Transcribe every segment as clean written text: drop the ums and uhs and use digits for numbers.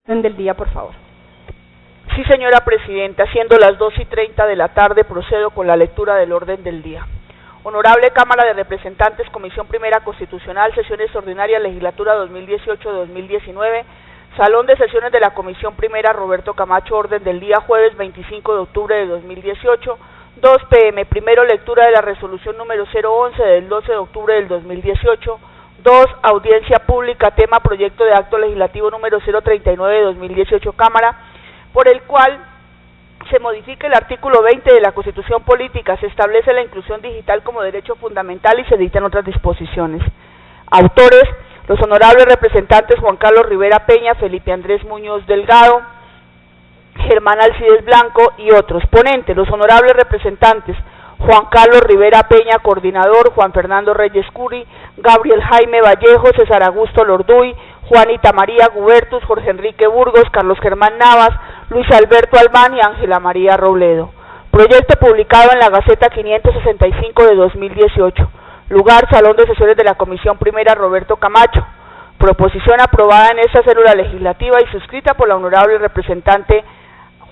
Del día, por favor. Sí, señora presidenta, siendo las 2:30 de la tarde, procedo con la lectura del orden del día. Honorable Cámara de Representantes, Comisión Primera Constitucional, Sesiones Ordinarias, Legislatura 2018-2019, Salón de Sesiones de la Comisión Primera, Roberto Camacho, orden del día, jueves 25 de octubre de 2018, 2 p.m. Primero, lectura de la resolución número 011 del 12 de octubre del 2018, 2. Audiencia pública, tema proyecto de acto legislativo número 039 de 2018, Cámara, por el cual se modifica el artículo 20 de la Constitución Política, se establece la inclusión digital como derecho fundamental y se dictan otras disposiciones. Autores, los honorables representantes Juan Carlos Rivera Peña, Felipe Andrés Muñoz Delgado, Germán Alcides Blanco y otros. Ponente, los honorables representantes Juan Carlos Rivera Peña, coordinador, Juan Fernando Reyes Curi, Gabriel Jaime Vallejo, César Augusto Lorduy, Juanita María Gubertus, Jorge Enrique Burgos, Carlos Germán Navas, Luis Alberto Albán y Ángela María Robledo. Proyecto publicado en la Gaceta 565 de 2018. Lugar, Salón de Sesiones de la Comisión Primera, Roberto Camacho. Proposición aprobada en esta célula legislativa y suscrita por la honorable representante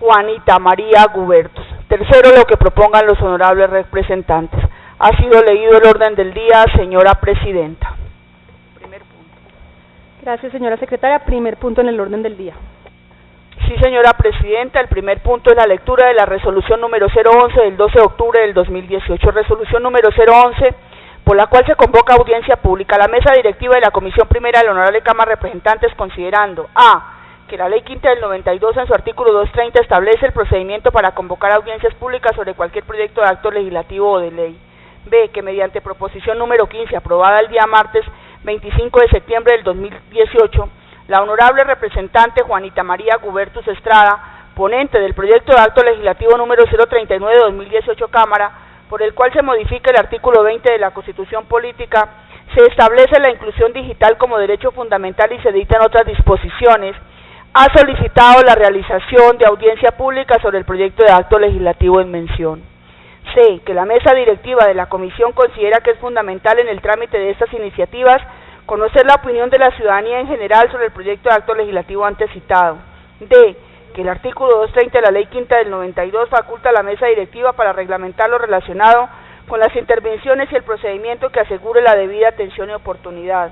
Juanita María Gubertus. Tercero, lo que propongan los honorables representantes. Ha sido leído el orden del día, señora presidenta. Primer punto. Gracias, señora secretaria. Primer punto en el orden del día. Sí, señora presidenta, el primer punto es la lectura de la resolución número 011 del 12 de octubre del 2018. Resolución número 011, por la cual se convoca audiencia pública. La mesa directiva de la Comisión Primera de la Honorable Cámara de Representantes, considerando a. que la Ley Quinta del 92 en su artículo 230 establece el procedimiento para convocar audiencias públicas sobre cualquier proyecto de acto legislativo o de ley. B. Que mediante proposición número 15, aprobada el día martes 25 de septiembre del 2018, la honorable representante Juanita María Gubertus Estrada, ponente del proyecto de acto legislativo número 039 de 2018, Cámara, por el cual se modifica el artículo 20 de la Constitución Política, se establece la inclusión digital como derecho fundamental y se dictan otras disposiciones, ha solicitado la realización de audiencia pública sobre el proyecto de acto legislativo en mención. C. Que la mesa directiva de la Comisión considera que es fundamental en el trámite de estas iniciativas conocer la opinión de la ciudadanía en general sobre el proyecto de acto legislativo antes citado. D. Que el artículo 230 de la Ley Quinta del 92 faculta a la mesa directiva para reglamentar lo relacionado con las intervenciones y el procedimiento que asegure la debida atención y oportunidad.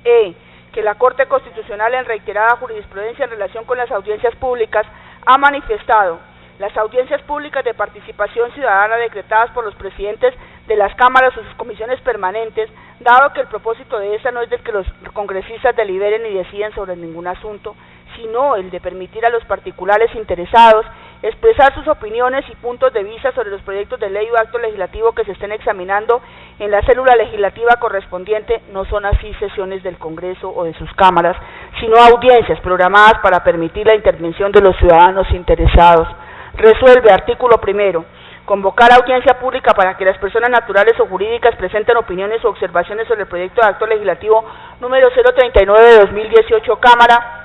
E. Que la Corte Constitucional, en reiterada jurisprudencia en relación con las audiencias públicas, ha manifestado las audiencias públicas de participación ciudadana decretadas por los presidentes de las cámaras o sus comisiones permanentes, dado que el propósito de esta no es del que los congresistas deliberen y deciden sobre ningún asunto, sino el de permitir a los particulares interesados expresar sus opiniones y puntos de vista sobre los proyectos de ley o acto legislativo que se estén examinando en la célula legislativa correspondiente. No son así sesiones del Congreso o de sus cámaras, sino audiencias programadas para permitir la intervención de los ciudadanos interesados. Resuelve, artículo primero, convocar audiencia pública para que las personas naturales o jurídicas presenten opiniones o observaciones sobre el proyecto de acto legislativo número 039 de 2018, Cámara,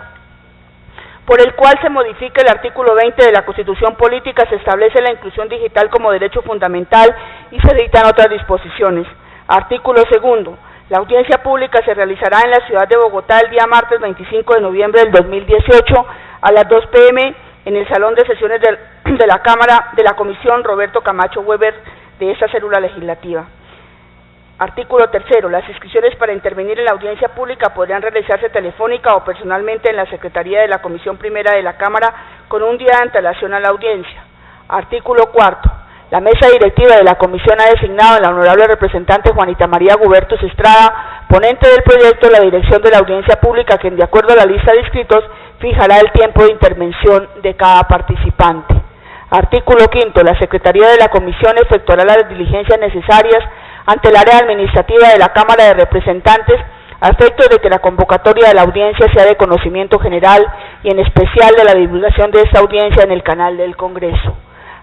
por el cual se modifica el artículo 20 de la Constitución Política, se establece la inclusión digital como derecho fundamental y se dictan otras disposiciones. Artículo segundo. La audiencia pública se realizará en la ciudad de Bogotá el día martes 25 de noviembre del 2018 a las 2 p.m. en el Salón de Sesiones de la Cámara de la Comisión Roberto Camacho Weber de esta célula legislativa. Artículo tercero. Las inscripciones para intervenir en la audiencia pública podrán realizarse telefónica o personalmente en la Secretaría de la Comisión Primera de la Cámara con un día de antelación a la audiencia. Artículo cuarto. La mesa directiva de la Comisión ha designado a la honorable representante Juanita María Gubertus Estrada, ponente del proyecto, la dirección de la audiencia pública, quien de acuerdo a la lista de inscritos fijará el tiempo de intervención de cada participante. Artículo quinto. La Secretaría de la Comisión efectuará las diligencias necesarias ante el área administrativa de la Cámara de Representantes a efectos de que la convocatoria de la audiencia sea de conocimiento general y en especial de la divulgación de esta audiencia en el canal del Congreso.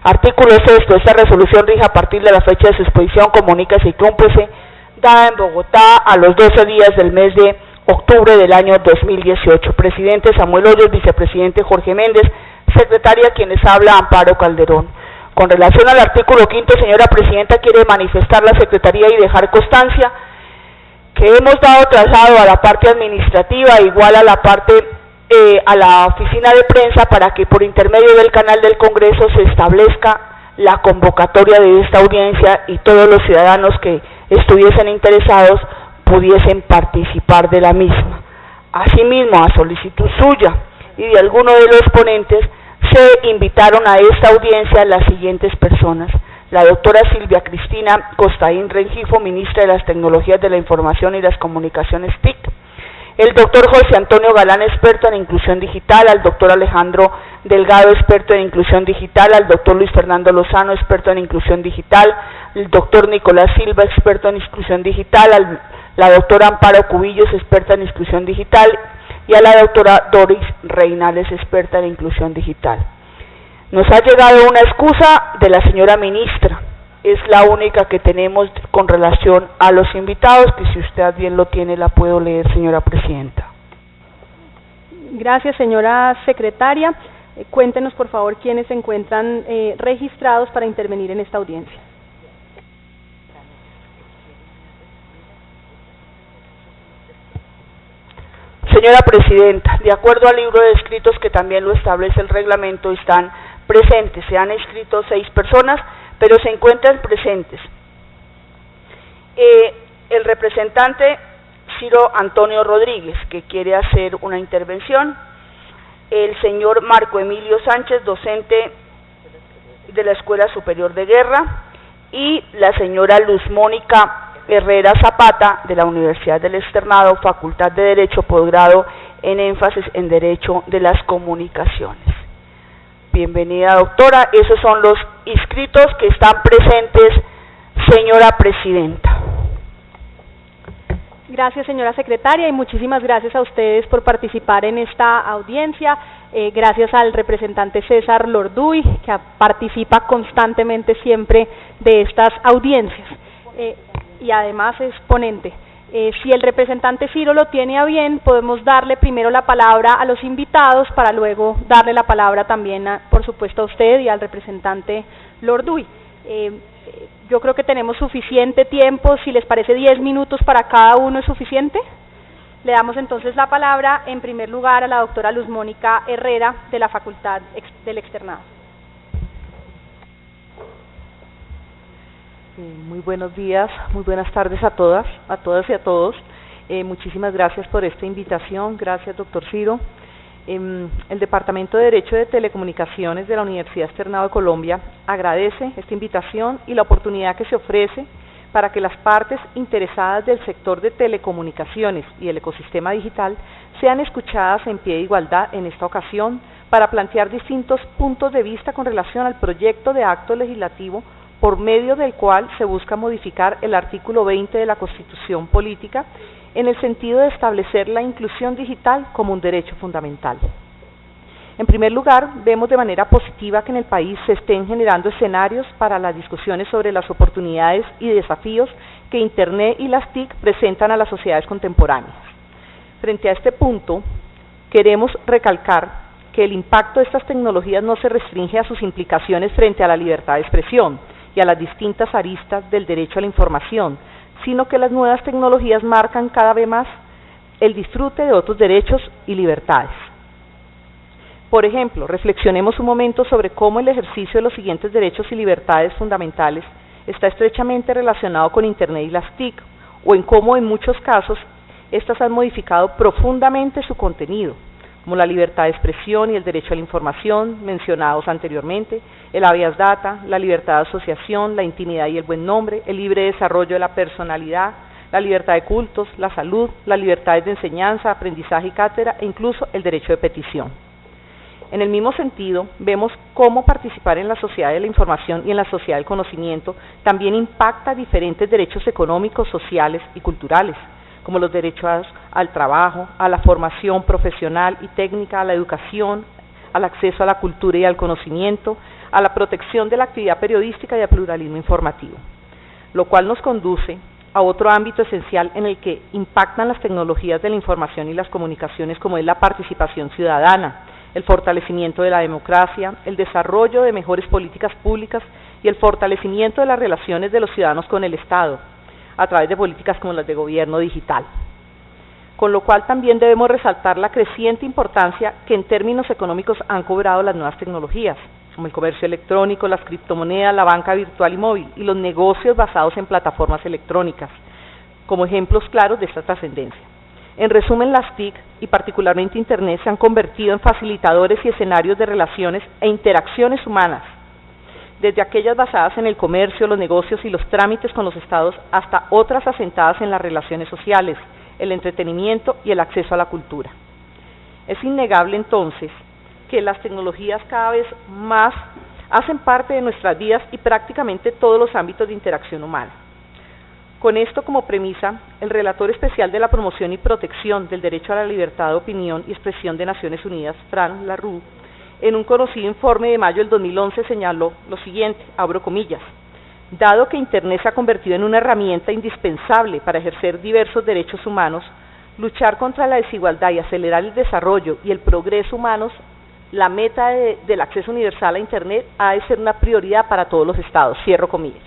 Artículo sexto. Esta resolución rige a partir de la fecha de su exposición, comuníquese y cúmplese, dada en Bogotá a los 12 días del mes de octubre del año 2018. Presidente Samuel Hoyos, vicepresidente Jorge Méndez, secretaria quienes habla Amparo Calderón. Con relación al artículo quinto, señora presidenta, quiere manifestar la Secretaría y dejar constancia que hemos dado traslado a la parte administrativa igual a la parte a la oficina de prensa para que por intermedio del canal del Congreso se establezca la convocatoria de esta audiencia y todos los ciudadanos que estuviesen interesados pudiesen participar de la misma. Asimismo, a solicitud suya y de alguno de los ponentes, se invitaron a esta audiencia las siguientes personas: la doctora Silvia Cristina Costaín Rengifo, ministra de las Tecnologías de la Información y las Comunicaciones TIC; el doctor José Antonio Galán, experto en inclusión digital; al doctor Alejandro Delgado, experto en inclusión digital; al doctor Luis Fernando Lozano, experto en inclusión digital; el doctor Nicolás Silva, experto en inclusión digital; la doctora Amparo Cubillos, experta en inclusión digital; y a la doctora Doris Reinales, experta en inclusión digital. Nos ha llegado una excusa de la señora ministra, es la única que tenemos con relación a los invitados, que si usted bien lo tiene la puedo leer, señora presidenta. Gracias, señora secretaria. Cuéntenos, por favor, quiénes se encuentran registrados para intervenir en esta audiencia. Señora presidenta, de acuerdo al libro de escritos que también lo establece el reglamento, están presentes, se han inscrito 6 personas, pero se encuentran presentes el representante Ciro Antonio Rodríguez, que quiere hacer una intervención; el señor Marco Emilio Sánchez, docente de la Escuela Superior de Guerra; y la señora Luz Mónica Herrera Zapata, de la Universidad del Externado, Facultad de Derecho, posgrado en énfasis en Derecho de las Comunicaciones. Bienvenida, doctora. Esos son los inscritos que están presentes, señora presidenta. Gracias, señora secretaria, y muchísimas gracias a ustedes por participar en esta audiencia. Gracias al representante César Lorduy, que participa constantemente siempre de estas audiencias. Y además es ponente. Si el representante Ciro lo tiene a bien, podemos darle primero la palabra a los invitados para luego darle la palabra también, por supuesto, a usted y al representante Lorduy. Yo creo que tenemos suficiente tiempo. Si les parece, 10 minutos para cada uno es suficiente. Le damos entonces la palabra en primer lugar a la doctora Luz Mónica Herrera, de la Facultad del Externado. Muy buenos días, muy buenas tardes a todas y a todos. Muchísimas gracias por esta invitación. Gracias, doctor Ciro. El Departamento de Derecho de Telecomunicaciones de la Universidad Externado de Colombia agradece esta invitación y la oportunidad que se ofrece para que las partes interesadas del sector de telecomunicaciones y el ecosistema digital sean escuchadas en pie de igualdad en esta ocasión para plantear distintos puntos de vista con relación al proyecto de acto legislativo por medio del cual se busca modificar el artículo 20 de la Constitución Política en el sentido de establecer la inclusión digital como un derecho fundamental. En primer lugar, vemos de manera positiva que en el país se estén generando escenarios para las discusiones sobre las oportunidades y desafíos que Internet y las TIC presentan a las sociedades contemporáneas. Frente a este punto, queremos recalcar que el impacto de estas tecnologías no se restringe a sus implicaciones frente a la libertad de expresión y a las distintas aristas del derecho a la información, sino que las nuevas tecnologías marcan cada vez más el disfrute de otros derechos y libertades. Por ejemplo, reflexionemos un momento sobre cómo el ejercicio de los siguientes derechos y libertades fundamentales está estrechamente relacionado con Internet y las TIC, o en cómo en muchos casos estas han modificado profundamente su contenido, como la libertad de expresión y el derecho a la información mencionados anteriormente, el habeas data, la libertad de asociación, la intimidad y el buen nombre, el libre desarrollo de la personalidad, la libertad de cultos, la salud, las libertades de enseñanza, aprendizaje y cátedra, e incluso el derecho de petición. En el mismo sentido, vemos cómo participar en la sociedad de la información y en la sociedad del conocimiento también impacta diferentes derechos económicos, sociales y culturales, como los derechos al trabajo, a la formación profesional y técnica, a la educación, al acceso a la cultura y al conocimiento, a la protección de la actividad periodística y al pluralismo informativo, lo cual nos conduce a otro ámbito esencial en el que impactan las tecnologías de la información y las comunicaciones, como es la participación ciudadana, el fortalecimiento de la democracia, el desarrollo de mejores políticas públicas y el fortalecimiento de las relaciones de los ciudadanos con el Estado, a través de políticas como las de gobierno digital. con lo cual también debemos resaltar la creciente importancia que en términos económicos han cobrado las nuevas tecnologías, como el comercio electrónico, las criptomonedas, la banca virtual y móvil, y los negocios basados en plataformas electrónicas, como ejemplos claros de esta trascendencia. En resumen, las TIC, y particularmente Internet, se han convertido en facilitadores y escenarios de relaciones e interacciones humanas, desde aquellas basadas en el comercio, los negocios y los trámites con los estados, hasta otras asentadas en las relaciones sociales, el entretenimiento y el acceso a la cultura. Es innegable entonces que las tecnologías cada vez más hacen parte de nuestras vidas y prácticamente todos los ámbitos de interacción humana. Con esto como premisa, el relator especial de la promoción y protección del derecho a la libertad de opinión y expresión de Naciones Unidas, Fran LaRue, en un conocido informe de mayo del 2011 señaló lo siguiente, abro comillas: dado que Internet se ha convertido en una herramienta indispensable para ejercer diversos derechos humanos, luchar contra la desigualdad y acelerar el desarrollo y el progreso humanos, la meta del acceso universal a Internet ha de ser una prioridad para todos los estados, cierro comillas.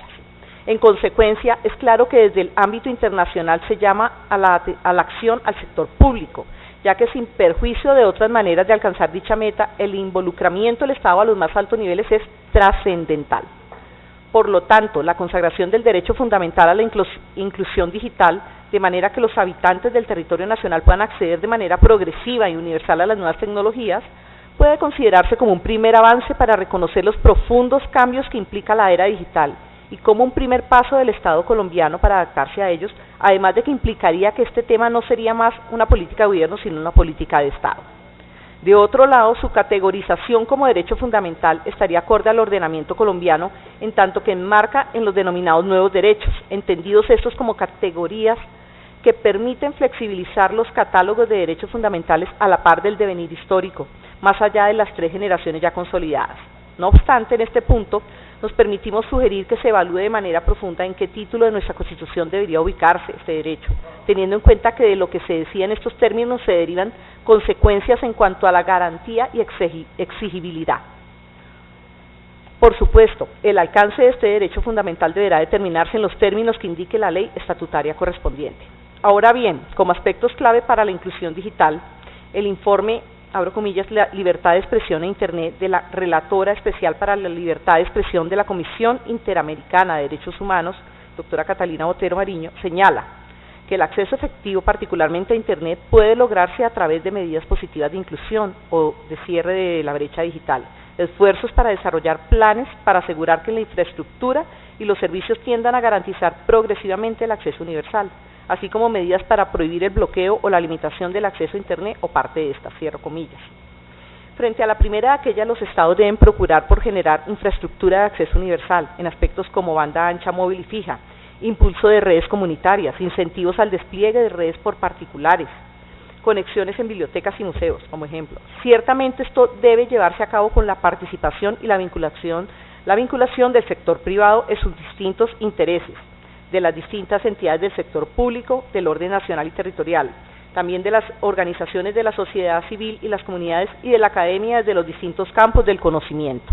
En consecuencia, es claro que desde el ámbito internacional se llama a la acción al sector público, ya que sin perjuicio de otras maneras de alcanzar dicha meta, el involucramiento del Estado a los más altos niveles es trascendental. Por lo tanto, la consagración del derecho fundamental a la inclusión digital, de manera que los habitantes del territorio nacional puedan acceder de manera progresiva y universal a las nuevas tecnologías, puede considerarse como un primer avance para reconocer los profundos cambios que implica la era digital y como un primer paso del Estado colombiano para adaptarse a ellos, además de que implicaría que este tema no sería más una política de gobierno, sino una política de Estado. De otro lado, su categorización como derecho fundamental estaría acorde al ordenamiento colombiano, en tanto que enmarca en los denominados nuevos derechos, entendidos estos como categorías que permiten flexibilizar los catálogos de derechos fundamentales a la par del devenir histórico, más allá de las 3 generaciones ya consolidadas. No obstante, en este punto, nos permitimos sugerir que se evalúe de manera profunda en qué título de nuestra Constitución debería ubicarse este derecho, teniendo en cuenta que de lo que se decía en estos términos se derivan consecuencias en cuanto a la garantía y exigibilidad. Por supuesto, el alcance de este derecho fundamental deberá determinarse en los términos que indique la ley estatutaria correspondiente. Ahora bien, como aspectos clave para la inclusión digital, el informe, abro comillas, la libertad de expresión en Internet de la Relatora Especial para la Libertad de Expresión de la Comisión Interamericana de Derechos Humanos, doctora Catalina Botero Mariño, señala que el acceso efectivo, particularmente a Internet, puede lograrse a través de medidas positivas de inclusión o de cierre de la brecha digital, esfuerzos para desarrollar planes para asegurar que la infraestructura y los servicios tiendan a garantizar progresivamente el acceso universal, así como medidas para prohibir el bloqueo o la limitación del acceso a Internet o parte de esta, cierro comillas. Frente a la primera de aquellas, los estados deben procurar por generar infraestructura de acceso universal en aspectos como banda ancha móvil y fija, impulso de redes comunitarias, incentivos al despliegue de redes por particulares, conexiones en bibliotecas y museos, como ejemplo. Ciertamente esto debe llevarse a cabo con la participación y la vinculación del sector privado en sus distintos intereses, de las distintas entidades del sector público, del orden nacional y territorial, también de las organizaciones de la sociedad civil y las comunidades y de la academia desde los distintos campos del conocimiento.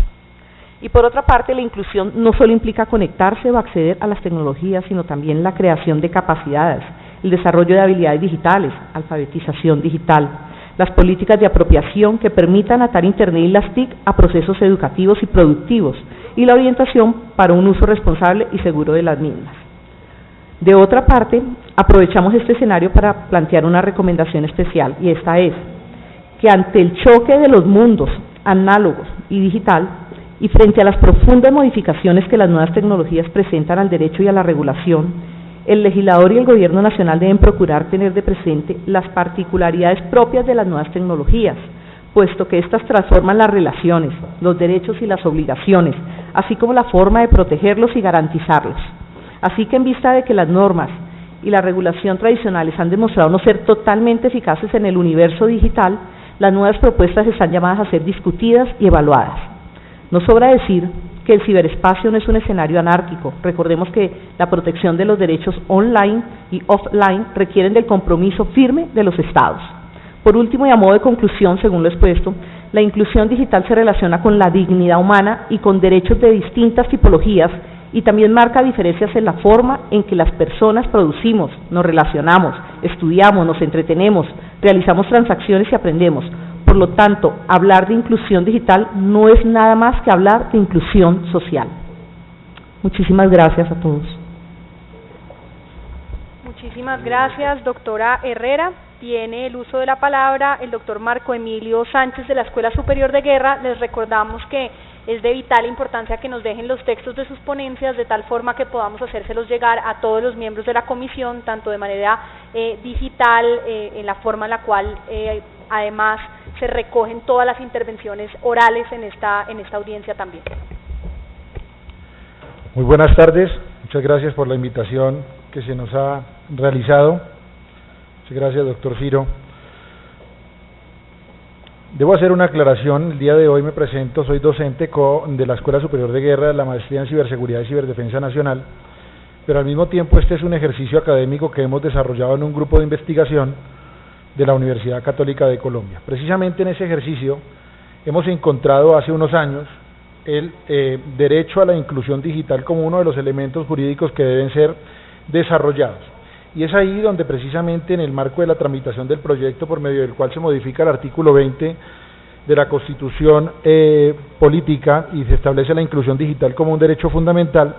Y por otra parte, la inclusión no solo implica conectarse o acceder a las tecnologías, sino también la creación de capacidades, el desarrollo de habilidades digitales, alfabetización digital, las políticas de apropiación que permitan atar Internet y las TIC a procesos educativos y productivos, y la orientación para un uso responsable y seguro de las mismas. De otra parte, aprovechamos este escenario para plantear una recomendación especial, y esta es que ante el choque de los mundos análogos y digital, y frente a las profundas modificaciones que las nuevas tecnologías presentan al derecho y a la regulación, el legislador y el gobierno nacional deben procurar tener de presente las particularidades propias de las nuevas tecnologías, puesto que éstas transforman las relaciones, los derechos y las obligaciones, así como la forma de protegerlos y garantizarlos. Así que en vista de que las normas y la regulación tradicionales han demostrado no ser totalmente eficaces en el universo digital, las nuevas propuestas están llamadas a ser discutidas y evaluadas. No sobra decir que el ciberespacio no es un escenario anárquico. Recordemos que la protección de los derechos online y offline requieren del compromiso firme de los estados. Por último, y a modo de conclusión, según lo expuesto, la inclusión digital se relaciona con la dignidad humana y con derechos de distintas tipologías y también marca diferencias en la forma en que las personas producimos, nos relacionamos, estudiamos, nos entretenemos, realizamos transacciones y aprendemos. Por lo tanto, hablar de inclusión digital no es nada más que hablar de inclusión social. Muchísimas gracias a todos. Muchísimas gracias, doctora Herrera. Tiene el uso de la palabra el doctor Marco Emilio Sánchez de la Escuela Superior de Guerra. Les recordamos que es de vital importancia que nos dejen los textos de sus ponencias de tal forma que podamos hacérselos llegar a todos los miembros de la comisión, tanto de manera digital, en la forma en la cual además se recogen todas las intervenciones orales en esta audiencia también. Muy buenas tardes, muchas gracias por la invitación que se nos ha realizado. Muchas gracias, doctor Ciro. Debo hacer una aclaración. El día de hoy me presento, soy docente de la Escuela Superior de Guerra, de la Maestría en Ciberseguridad y Ciberdefensa Nacional, pero al mismo tiempo este es un ejercicio académico que hemos desarrollado en un grupo de investigación de la Universidad Católica de Colombia. Precisamente en ese ejercicio hemos encontrado hace unos años el derecho a la inclusión digital como uno de los elementos jurídicos que deben ser desarrollados. Y es ahí donde precisamente en el marco de la tramitación del proyecto por medio del cual se modifica el artículo 20 de la Constitución política y se establece la inclusión digital como un derecho fundamental,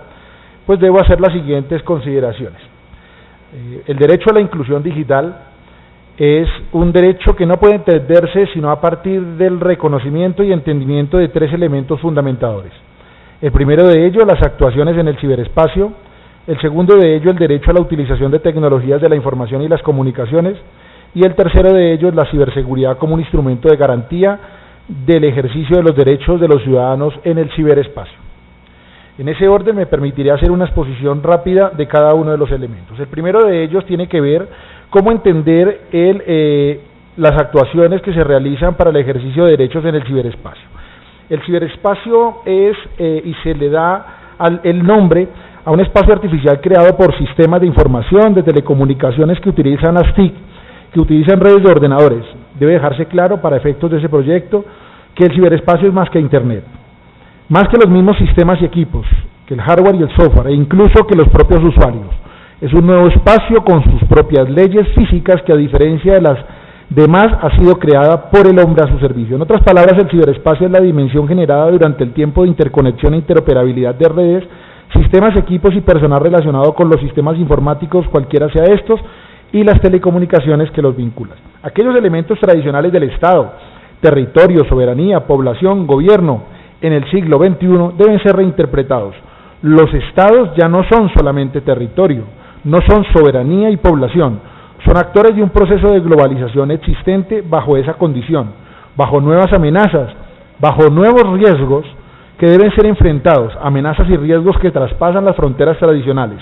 pues debo hacer las siguientes consideraciones. El derecho a la inclusión digital es un derecho que no puede entenderse sino a partir del reconocimiento y entendimiento de tres elementos fundamentadores. El primero de ellos, las actuaciones en el ciberespacio. El segundo de ello, el derecho a la utilización de tecnologías de la información y las comunicaciones, y el tercero de ellos, la ciberseguridad como un instrumento de garantía del ejercicio de los derechos de los ciudadanos en el ciberespacio. En ese orden me permitiré hacer una exposición rápida de cada uno de los elementos. El primero de ellos tiene que ver cómo entender las actuaciones que se realizan para el ejercicio de derechos en el ciberespacio. El ciberespacio es, y se le da el nombre a un espacio artificial creado por sistemas de información, de telecomunicaciones que utilizan las TIC, que utilizan redes de ordenadores. Debe dejarse claro para efectos de ese proyecto que el ciberespacio es más que Internet, más que los mismos sistemas y equipos, que el hardware y el software, e incluso que los propios usuarios. Es un nuevo espacio con sus propias leyes físicas que, a diferencia de las demás, ha sido creada por el hombre a su servicio. En otras palabras, el ciberespacio es la dimensión generada durante el tiempo de interconexión e interoperabilidad de redes, sistemas, equipos y personal relacionado con los sistemas informáticos, cualquiera sea estos, y las telecomunicaciones que los vinculan. Aquellos elementos tradicionales del Estado, territorio, soberanía, población, gobierno, en el siglo XXI deben ser reinterpretados. Los Estados ya no son solamente territorio, no son soberanía y población, son actores de un proceso de globalización existente bajo esa condición, bajo nuevas amenazas, bajo nuevos riesgos que deben ser enfrentados, amenazas y riesgos que traspasan las fronteras tradicionales.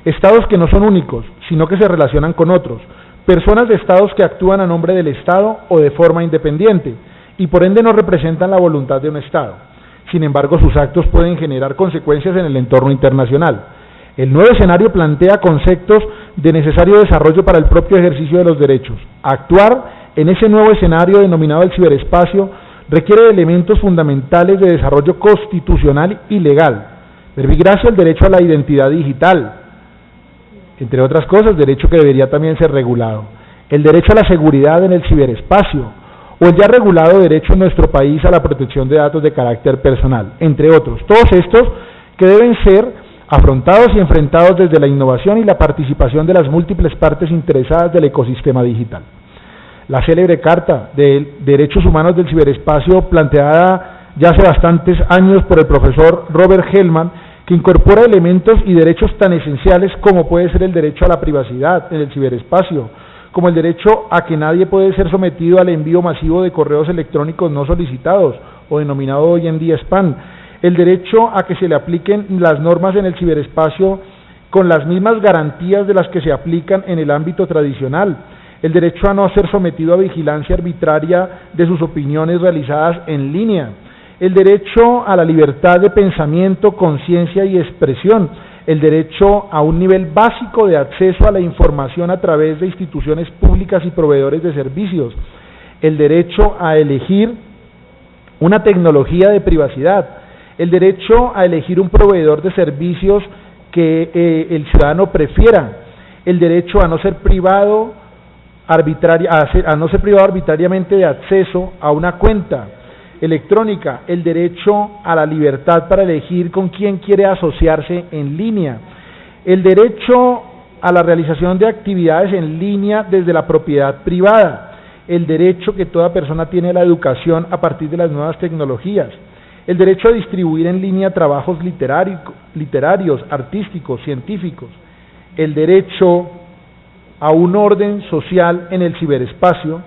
Estados que no son únicos, sino que se relacionan con otros, personas de estados que actúan a nombre del Estado o de forma independiente, y por ende no representan la voluntad de un Estado. Sin embargo, sus actos pueden generar consecuencias en el entorno internacional. El nuevo escenario plantea conceptos de necesario desarrollo para el propio ejercicio de los derechos. Actuar en ese nuevo escenario denominado el ciberespacio requiere de elementos fundamentales de desarrollo constitucional y legal. Verbigracia el derecho a la identidad digital, entre otras cosas, derecho que debería también ser regulado. El derecho a la seguridad en el ciberespacio, o el ya regulado derecho en nuestro país a la protección de datos de carácter personal, entre otros. Todos estos que deben ser afrontados y enfrentados desde la innovación y la participación de las múltiples partes interesadas del ecosistema digital. La célebre Carta de Derechos Humanos del Ciberespacio, planteada ya hace bastantes años por el profesor Robert Hellman, que incorpora elementos y derechos tan esenciales como puede ser el derecho a la privacidad en el ciberespacio, como el derecho a que nadie puede ser sometido al envío masivo de correos electrónicos no solicitados, o denominado hoy en día spam, el derecho a que se le apliquen las normas en el ciberespacio con las mismas garantías de las que se aplican en el ámbito tradicional, el derecho a no ser sometido a vigilancia arbitraria de sus opiniones realizadas en línea, el derecho a la libertad de pensamiento, conciencia y expresión, el derecho a un nivel básico de acceso a la información a través de instituciones públicas y proveedores de servicios, el derecho a elegir una tecnología de privacidad, el derecho a elegir un proveedor de servicios que el ciudadano prefiera, el derecho a no ser privado arbitrariamente de acceso a una cuenta electrónica, el derecho a la libertad para elegir con quién quiere asociarse en línea, el derecho a la realización de actividades en línea desde la propiedad privada, el derecho que toda persona tiene a la educación a partir de las nuevas tecnologías, el derecho a distribuir en línea trabajos literarios, artísticos, científicos, el derecho a un orden social en el ciberespacio,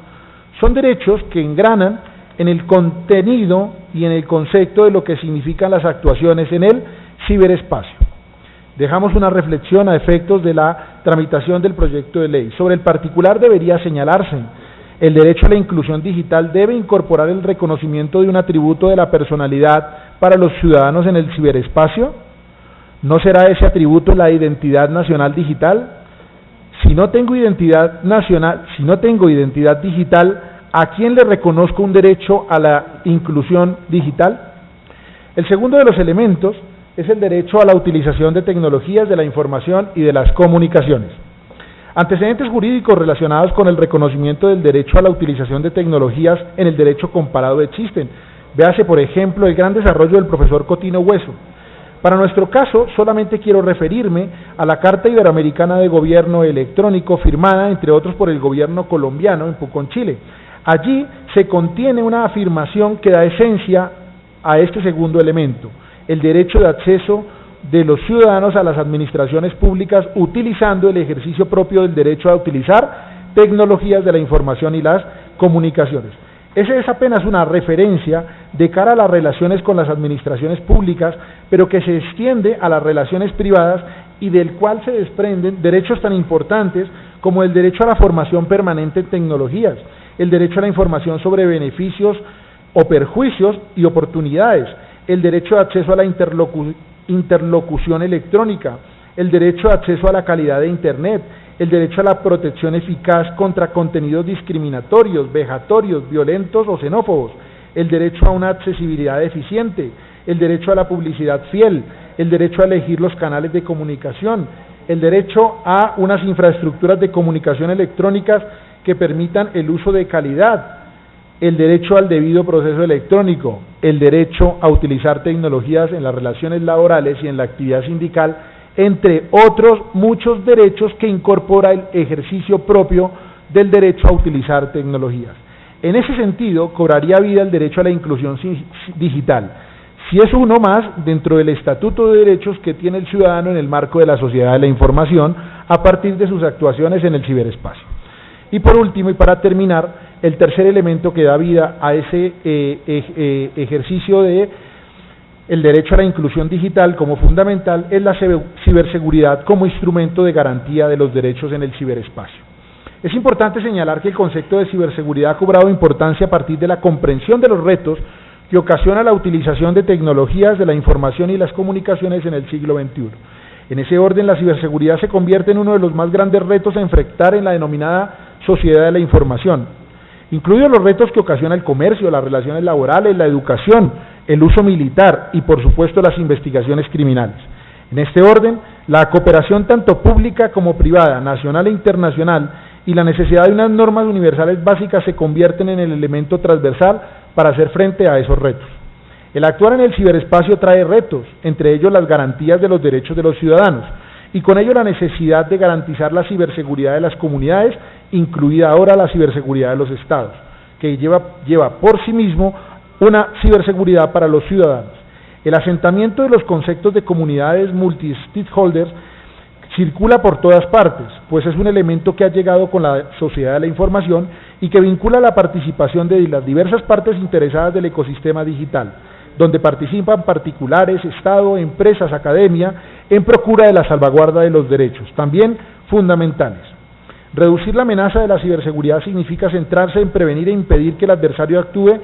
son derechos que engranan en el contenido y en el concepto de lo que significan las actuaciones en el ciberespacio. Dejamos una reflexión a efectos de la tramitación del proyecto de ley. Sobre el particular debería señalarse: el derecho a la inclusión digital debe incorporar el reconocimiento de un atributo de la personalidad para los ciudadanos en el ciberespacio. ¿No será ese atributo la identidad nacional digital? Si no tengo identidad digital, ¿a quién le reconozco un derecho a la inclusión digital? El segundo de los elementos es el derecho a la utilización de tecnologías de la información y de las comunicaciones. Antecedentes jurídicos relacionados con el reconocimiento del derecho a la utilización de tecnologías en el derecho comparado existen. Véase, por ejemplo, el gran desarrollo del profesor Cotino Hueso. Para nuestro caso, solamente quiero referirme a la Carta Iberoamericana de Gobierno Electrónico, firmada, entre otros, por el gobierno colombiano en Pucón, Chile. Allí se contiene una afirmación que da esencia a este segundo elemento: el derecho de acceso de los ciudadanos a las administraciones públicas utilizando el ejercicio propio del derecho a utilizar tecnologías de la información y las comunicaciones. Ese es apenas una referencia de cara a las relaciones con las administraciones públicas, pero que se extiende a las relaciones privadas y del cual se desprenden derechos tan importantes como el derecho a la formación permanente en tecnologías, el derecho a la información sobre beneficios o perjuicios y oportunidades, el derecho de acceso a la interlocución electrónica, el derecho de acceso a la calidad de Internet, el derecho a la protección eficaz contra contenidos discriminatorios, vejatorios, violentos o xenófobos, el derecho a una accesibilidad eficiente, el derecho a la publicidad fiel, el derecho a elegir los canales de comunicación, el derecho a unas infraestructuras de comunicación electrónicas que permitan el uso de calidad, el derecho al debido proceso electrónico, el derecho a utilizar tecnologías en las relaciones laborales y en la actividad sindical, entre otros muchos derechos que incorpora el ejercicio propio del derecho a utilizar tecnologías. En ese sentido, cobraría vida el derecho a la inclusión digital, si es uno más dentro del estatuto de derechos que tiene el ciudadano en el marco de la sociedad de la información a partir de sus actuaciones en el ciberespacio. Y por último, y para terminar, el tercer elemento que da vida a ese ejercicio de el derecho a la inclusión digital como fundamental es la ciberseguridad como instrumento de garantía de los derechos en el ciberespacio. Es importante señalar que el concepto de ciberseguridad ha cobrado importancia a partir de la comprensión de los retos que ocasiona la utilización de tecnologías de la información y las comunicaciones en el siglo XXI. En ese orden, la ciberseguridad se convierte en uno de los más grandes retos a enfrentar en la denominada sociedad de la información, incluidos los retos que ocasiona el comercio, las relaciones laborales, la educación, el uso militar y, por supuesto, las investigaciones criminales. En este orden, la cooperación tanto pública como privada, nacional e internacional, y la necesidad de unas normas universales básicas se convierten en el elemento transversal para hacer frente a esos retos. El actuar en el ciberespacio trae retos, entre ellos las garantías de los derechos de los ciudadanos, y con ello la necesidad de garantizar la ciberseguridad de las comunidades, incluida ahora la ciberseguridad de los estados, que lleva por sí mismo una ciberseguridad para los ciudadanos. El asentamiento de los conceptos de comunidades multi-stakeholders circula por todas partes, pues es un elemento que ha llegado con la sociedad de la información y que vincula la participación de las diversas partes interesadas del ecosistema digital, donde participan particulares, Estado, empresas, academia, en procura de la salvaguarda de los derechos, también fundamentales. Reducir la amenaza de la ciberseguridad significa centrarse en prevenir e impedir que el adversario actúe,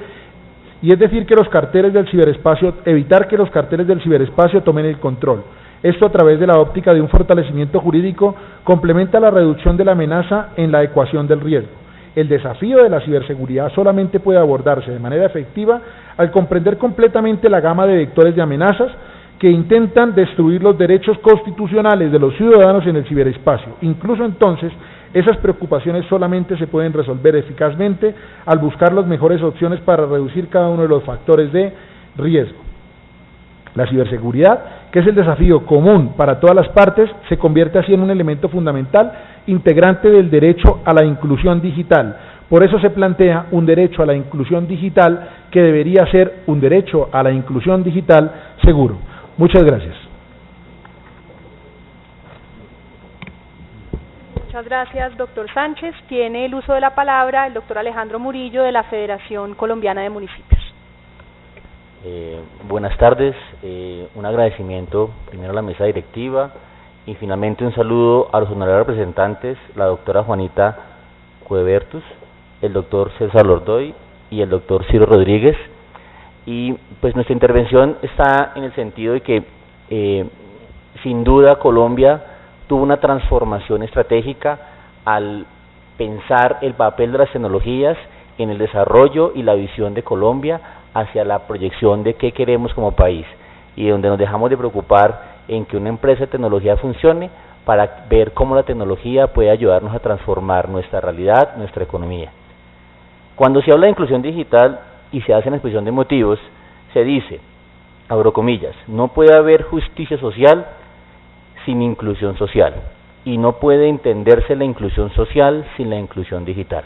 y es decir, que los carteles del ciberespacio, evitar que los carteles del ciberespacio tomen el control. Esto, a través de la óptica de un fortalecimiento jurídico, complementa la reducción de la amenaza en la ecuación del riesgo. El desafío de la ciberseguridad solamente puede abordarse de manera efectiva al comprender completamente la gama de vectores de amenazas que intentan destruir los derechos constitucionales de los ciudadanos en el ciberespacio. Incluso entonces, esas preocupaciones solamente se pueden resolver eficazmente al buscar las mejores opciones para reducir cada uno de los factores de riesgo. La ciberseguridad, que es el desafío común para todas las partes, se convierte así en un elemento fundamental, integrante del derecho a la inclusión digital. Por eso se plantea un derecho a la inclusión digital que debería ser un derecho a la inclusión digital seguro. Muchas gracias. Muchas gracias, doctor Sánchez. Tiene el uso de la palabra el doctor Alejandro Murillo, de la Federación Colombiana de Municipios. Buenas tardes, un agradecimiento primero a la mesa directiva y finalmente un saludo a los honorables representantes, la doctora Juanita Cuebertus, el doctor César Lordoy y el doctor Ciro Rodríguez. Y pues nuestra intervención está en el sentido de que sin duda Colombia tuvo una transformación estratégica al pensar el papel de las tecnologías en el desarrollo y la visión de Colombia hacia la proyección de qué queremos como país, y donde nos dejamos de preocupar en que una empresa de tecnología funcione para ver cómo la tecnología puede ayudarnos a transformar nuestra realidad, nuestra economía. Cuando se habla de inclusión digital y se hace en exposición de motivos, se dice, abro comillas, no puede haber justicia social sin inclusión social, y no puede entenderse la inclusión social sin la inclusión digital.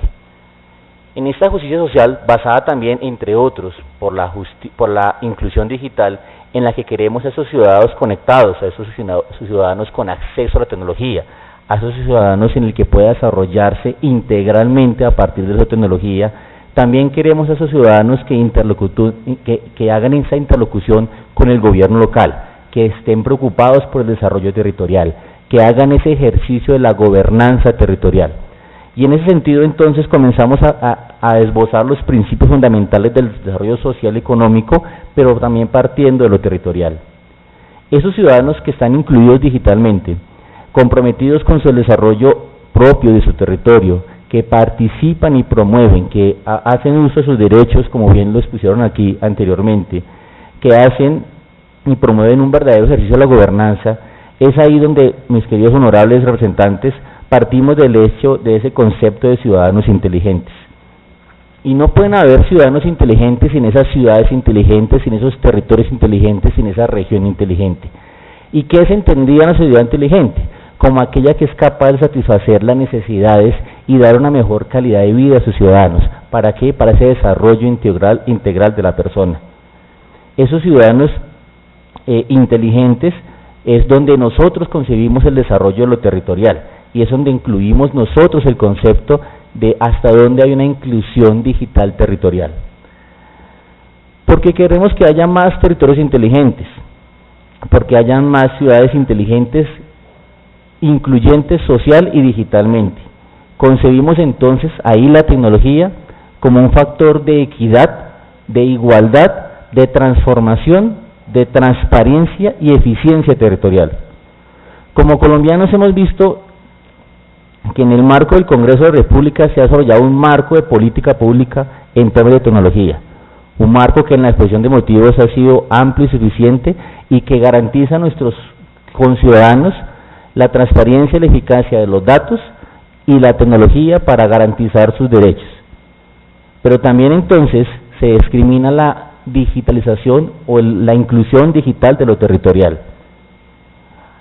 En esta justicia social, basada también, entre otros, por la inclusión digital, en la que queremos a esos ciudadanos conectados, a esos ciudadanos con acceso a la tecnología, a esos ciudadanos en el que pueda desarrollarse integralmente a partir de esa tecnología, también queremos a esos ciudadanos que hagan esa interlocución con el gobierno local, que estén preocupados por el desarrollo territorial, que hagan ese ejercicio de la gobernanza territorial. Y en ese sentido, entonces, comenzamos a esbozar los principios fundamentales del desarrollo social y económico, pero también partiendo de lo territorial. Esos ciudadanos que están incluidos digitalmente, comprometidos con su desarrollo propio de su territorio, que participan y promueven, que hacen uso de sus derechos, como bien lo expusieron aquí anteriormente, que hacen y promueven un verdadero ejercicio de la gobernanza, es ahí donde, mis queridos honorables representantes, partimos del hecho de ese concepto de ciudadanos inteligentes. Y no pueden haber ciudadanos inteligentes sin esas ciudades inteligentes, sin esos territorios inteligentes, sin esa región inteligente. ¿Y qué se entendía una ciudad inteligente? Como aquella que es capaz de satisfacer las necesidades y dar una mejor calidad de vida a sus ciudadanos. ¿Para qué? Para ese desarrollo integral de la persona. Esos ciudadanos inteligentes es donde nosotros concebimos el desarrollo de lo territorial, y es donde incluimos nosotros el concepto de hasta dónde hay una inclusión digital territorial. Porque queremos que haya más territorios inteligentes, porque hayan más ciudades inteligentes, incluyentes social y digitalmente. Concebimos entonces ahí la tecnología como un factor de equidad, de igualdad, de transformación, de transparencia y eficiencia territorial. Como colombianos hemos visto que en el marco del Congreso de la República se ha desarrollado un marco de política pública en temas de tecnología, un marco que en la exposición de motivos ha sido amplio y suficiente y que garantiza a nuestros conciudadanos la transparencia y la eficacia de los datos y la tecnología para garantizar sus derechos. Pero también entonces se discrimina la digitalización o la inclusión digital de lo territorial.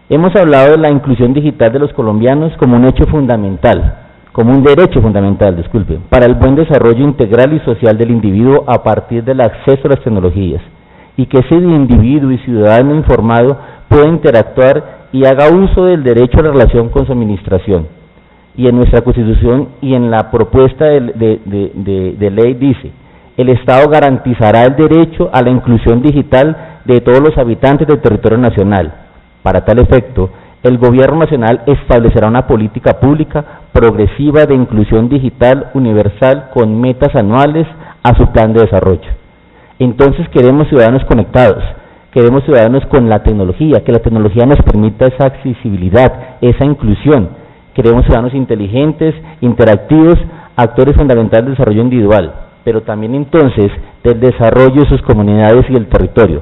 Hemos hablado de la inclusión digital de los colombianos como un hecho fundamental, como un derecho fundamental, para el buen desarrollo integral y social del individuo a partir del acceso a las tecnologías, y que ese individuo y ciudadano informado pueda interactuar y haga uso del derecho a la relación con su administración. Y en nuestra Constitución y en la propuesta de ley dice: el Estado garantizará el derecho a la inclusión digital de todos los habitantes del territorio nacional. Para tal efecto, el Gobierno Nacional establecerá una política pública progresiva de inclusión digital universal con metas anuales a su plan de desarrollo. Entonces queremos ciudadanos conectados, queremos ciudadanos con la tecnología, que la tecnología nos permita esa accesibilidad, esa inclusión. Queremos ciudadanos inteligentes, interactivos, actores fundamentales del desarrollo individual. pero también entonces del desarrollo de sus comunidades y del territorio.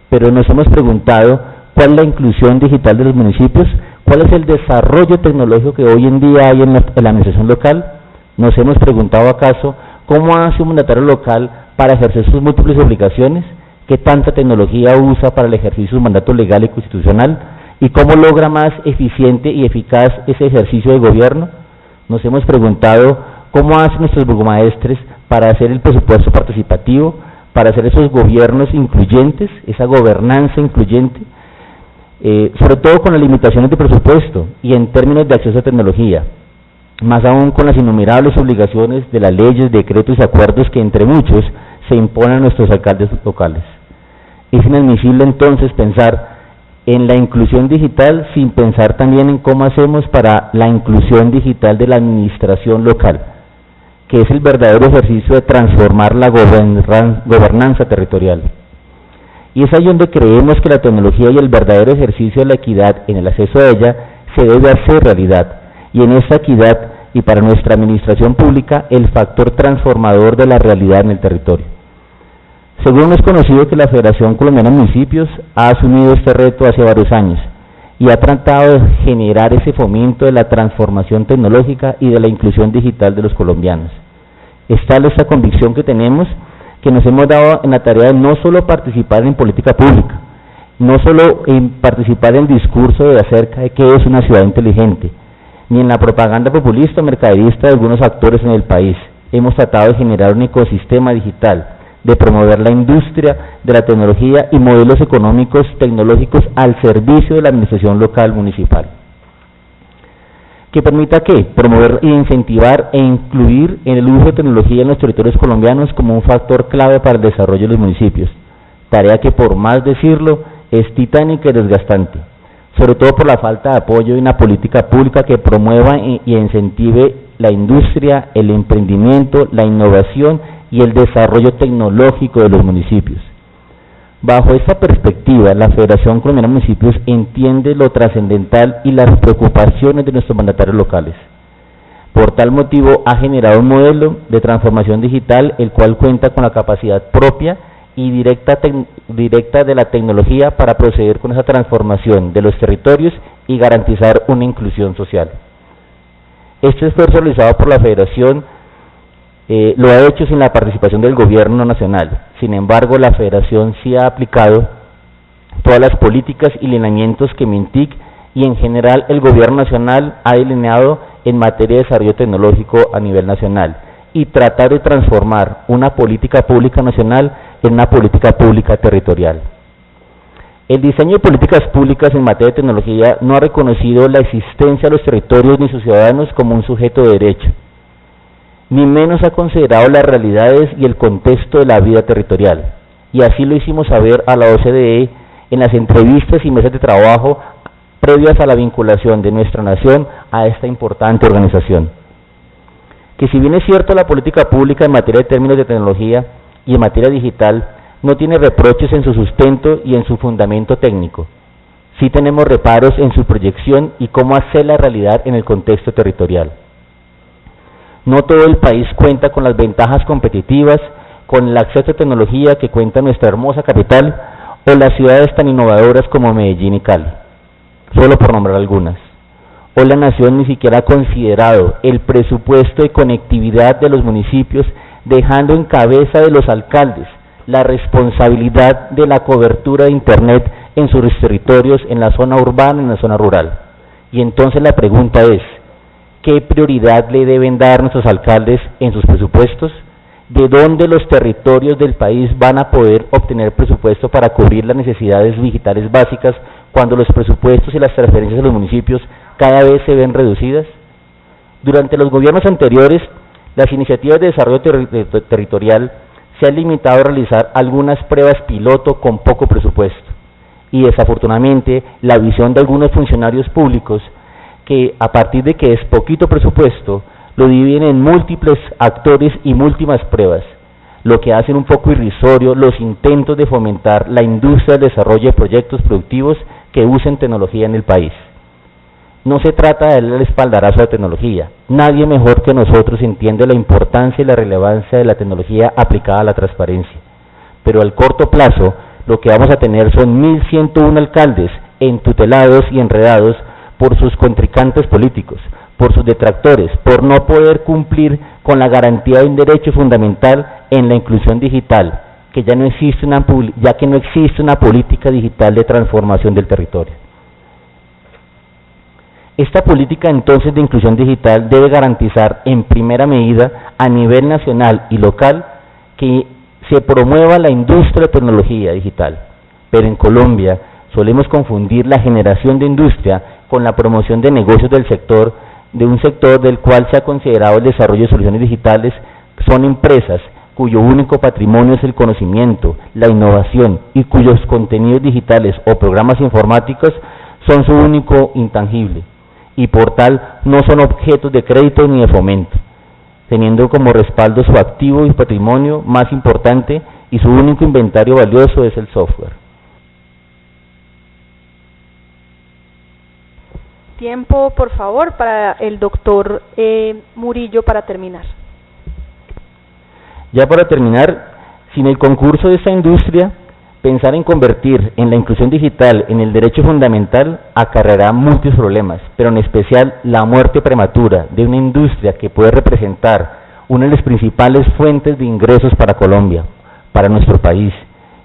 Pero nos hemos preguntado cuál es la inclusión digital de los municipios, cuál es el desarrollo tecnológico que hoy en día hay en la administración local. Nos hemos preguntado acaso cómo hace un mandatario local para ejercer sus múltiples obligaciones, qué tanta tecnología usa para el ejercicio de su mandato legal y constitucional, y cómo logra más eficiente y eficaz ese ejercicio de gobierno. Nos hemos preguntado cómo hacen nuestros burgomaestres para hacer el presupuesto participativo, para hacer esos gobiernos incluyentes, esa gobernanza incluyente, sobre todo con las limitaciones de presupuesto y en términos de acceso a tecnología, más aún con las innumerables obligaciones de las leyes, decretos y acuerdos que entre muchos se imponen a nuestros alcaldes locales. Es inadmisible entonces pensar en la inclusión digital sin pensar también en cómo hacemos para la inclusión digital de la administración local, que es el verdadero ejercicio de transformar la gobernanza territorial. Y es ahí donde creemos que la tecnología y el verdadero ejercicio de la equidad en el acceso a ella se debe hacer realidad, y en esta equidad y para nuestra administración pública el factor transformador de la realidad en el territorio. Según es conocido que la Federación Colombiana de Municipios ha asumido este reto hace varios años y ha tratado de generar ese fomento de la transformación tecnológica y de la inclusión digital de los colombianos. Es tal esta convicción que tenemos que nos hemos dado en la tarea de no solo participar en política pública, no solo en participar en discurso acerca de qué es una ciudad inteligente, ni en la propaganda populista o mercaderista de algunos actores en el país. Hemos tratado de generar un ecosistema digital, de promover la industria de la tecnología y modelos económicos tecnológicos al servicio de la administración local municipal. ¿Que permita qué? Promover, incentivar e incluir en el uso de tecnología en los territorios colombianos como un factor clave para el desarrollo de los municipios. Tarea que, por más decirlo, es titánica y desgastante, sobre todo por la falta de apoyo de una política pública que promueva y incentive la industria, el emprendimiento, la innovación y el desarrollo tecnológico de los municipios. Bajo esta perspectiva, la Federación Colombiana de Municipios entiende lo trascendental y las preocupaciones de nuestros mandatarios locales. Por tal motivo, ha generado un modelo de transformación digital, el cual cuenta con la capacidad propia y directa de la tecnología para proceder con esa transformación de los territorios y garantizar una inclusión social. Este esfuerzo realizado por la Federación lo ha hecho sin la participación del gobierno nacional. Sin embargo, la Federación sí ha aplicado todas las políticas y lineamientos que MINTIC y en general el gobierno nacional ha delineado en materia de desarrollo tecnológico a nivel nacional, y tratar de transformar una política pública nacional en una política pública territorial. El diseño de políticas públicas en materia de tecnología no ha reconocido la existencia de los territorios ni sus ciudadanos como un sujeto de derecho, ni menos ha considerado las realidades y el contexto de la vida territorial, y así lo hicimos saber a la OCDE en las entrevistas y mesas de trabajo previas a la vinculación de nuestra nación a esta importante organización. Que si bien es cierto la política pública en materia de términos de tecnología y en materia digital no tiene reproches en su sustento y en su fundamento técnico, sí tenemos reparos en su proyección y cómo hacer la realidad en el contexto territorial. No todo el país cuenta con las ventajas competitivas, con el acceso a tecnología que cuenta nuestra hermosa capital o las ciudades tan innovadoras como Medellín y Cali, solo por nombrar algunas. Hoy la nación ni siquiera ha considerado el presupuesto de conectividad de los municipios, dejando en cabeza de los alcaldes la responsabilidad de la cobertura de Internet en sus territorios, en la zona urbana y en la zona rural. Y entonces la pregunta es, ¿qué prioridad le deben dar nuestros alcaldes en sus presupuestos? ¿De dónde los territorios del país van a poder obtener presupuesto para cubrir las necesidades digitales básicas cuando los presupuestos y las transferencias de los municipios cada vez se ven reducidas? Durante los gobiernos anteriores, las iniciativas de desarrollo territorial se han limitado a realizar algunas pruebas piloto con poco presupuesto, y desafortunadamente la visión de algunos funcionarios públicos que a partir de que es poquito presupuesto, lo dividen en múltiples actores y múltiples pruebas, lo que hacen un poco irrisorio los intentos de fomentar la industria del desarrollo de proyectos productivos que usen tecnología en el país. No se trata de darle el espaldarazo a la tecnología. Nadie mejor que nosotros entiende la importancia y la relevancia de la tecnología aplicada a la transparencia. Pero al corto plazo, lo que vamos a tener son 1.101 alcaldes entutelados y enredados por sus contrincantes políticos, por sus detractores, por no poder cumplir con la garantía de un derecho fundamental en la inclusión digital, que ya no existe una política digital de transformación del territorio. Esta política entonces de inclusión digital debe garantizar en primera medida a nivel nacional y local que se promueva la industria de tecnología digital, pero en Colombia solemos confundir la generación de industria con la promoción de negocios del sector, de un sector del cual se ha considerado el desarrollo de soluciones digitales. Son empresas cuyo único patrimonio es el conocimiento, la innovación y cuyos contenidos digitales o programas informáticos son su único intangible y por tal no son objetos de crédito ni de fomento, teniendo como respaldo su activo y patrimonio más importante y su único inventario valioso es el software. Tiempo, por favor, para el doctor Murillo para terminar. Ya para terminar, sin el concurso de esta industria, pensar en convertir en la inclusión digital en el derecho fundamental acarreará múltiples problemas, pero en especial la muerte prematura de una industria que puede representar una de las principales fuentes de ingresos para Colombia, para nuestro país,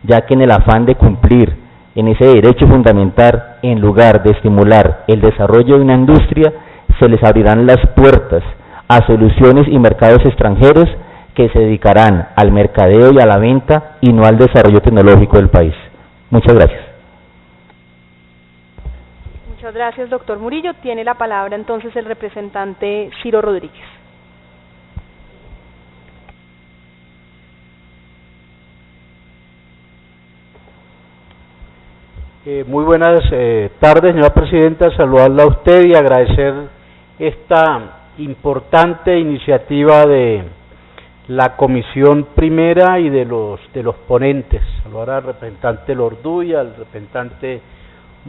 ya que en el afán de cumplir en ese derecho fundamental, en lugar de estimular el desarrollo de una industria, se les abrirán las puertas a soluciones y mercados extranjeros que se dedicarán al mercadeo y a la venta y no al desarrollo tecnológico del país. Muchas gracias. Muchas gracias, doctor Murillo. Tiene la palabra entonces el representante Ciro Rodríguez. Muy buenas tardes, señora presidenta, saludarla a usted y agradecer esta importante iniciativa de la comisión primera y de los ponentes. Saludar al representante Lorduy, al representante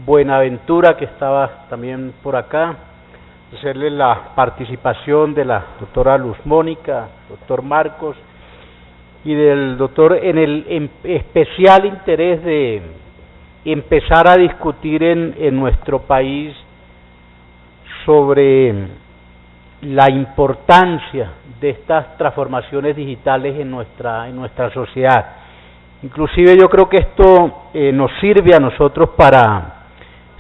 Buenaventura, que estaba también por acá, hacerle la participación de la doctora Luz Mónica, doctor Marcos, y del doctor en el especial interés de empezar a discutir en nuestro país sobre la importancia de estas transformaciones digitales en nuestra sociedad. Inclusive yo creo que esto nos sirve a nosotros para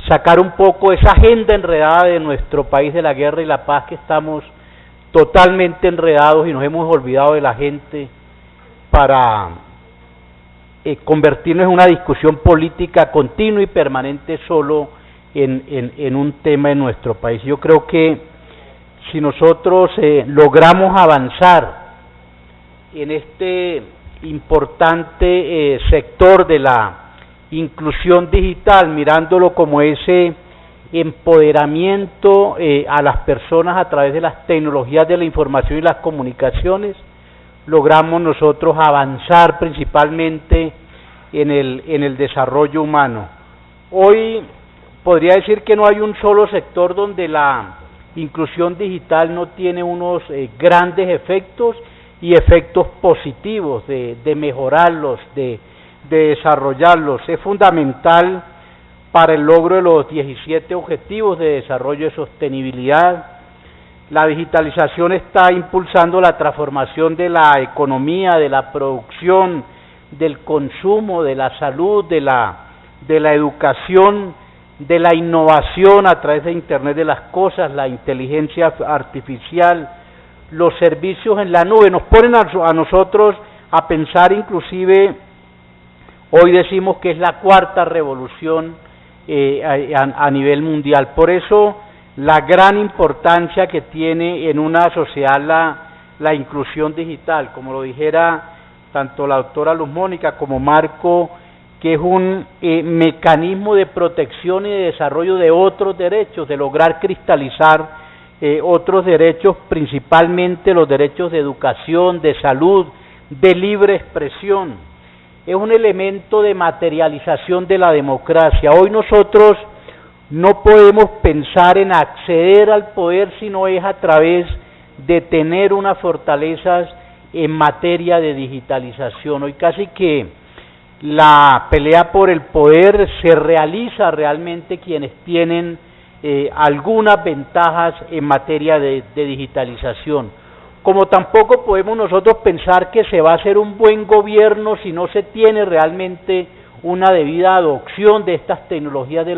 sacar un poco esa agenda enredada de nuestro país de la guerra y la paz, que estamos totalmente enredados y nos hemos olvidado de la gente, para convertirnos en una discusión política continua y permanente solo en un tema en nuestro país. Yo creo que si nosotros logramos avanzar en este importante sector de la inclusión digital, mirándolo como ese empoderamiento a las personas a través de las tecnologías de la información y las comunicaciones, logramos nosotros avanzar principalmente en el desarrollo humano. Hoy podría decir que no hay un solo sector donde la inclusión digital no tiene unos grandes efectos y efectos positivos de mejorarlos, de desarrollarlos. Es fundamental para el logro de los 17 Objetivos de Desarrollo de Sostenibilidad. La digitalización está impulsando la transformación de la economía, de la producción, del consumo, de la salud, de la educación, de la innovación a través de Internet de las cosas, la inteligencia artificial, los servicios en la nube. Nos ponen a nosotros a pensar, inclusive hoy decimos que es la cuarta revolución a nivel mundial. Por eso la gran importancia que tiene en una sociedad la inclusión digital, como lo dijera tanto la doctora Luz Mónica como Marco, que es un mecanismo de protección y de desarrollo de otros derechos, de lograr cristalizar otros derechos, principalmente los derechos de educación, de salud, de libre expresión. Es un elemento de materialización de la democracia. Hoy nosotros no podemos pensar en acceder al poder si no es a través de tener unas fortalezas en materia de digitalización. Hoy casi que la pelea por el poder se realiza realmente quienes tienen algunas ventajas en materia de digitalización. Como tampoco podemos nosotros pensar que se va a hacer un buen gobierno si no se tiene realmente una debida adopción de estas tecnologías de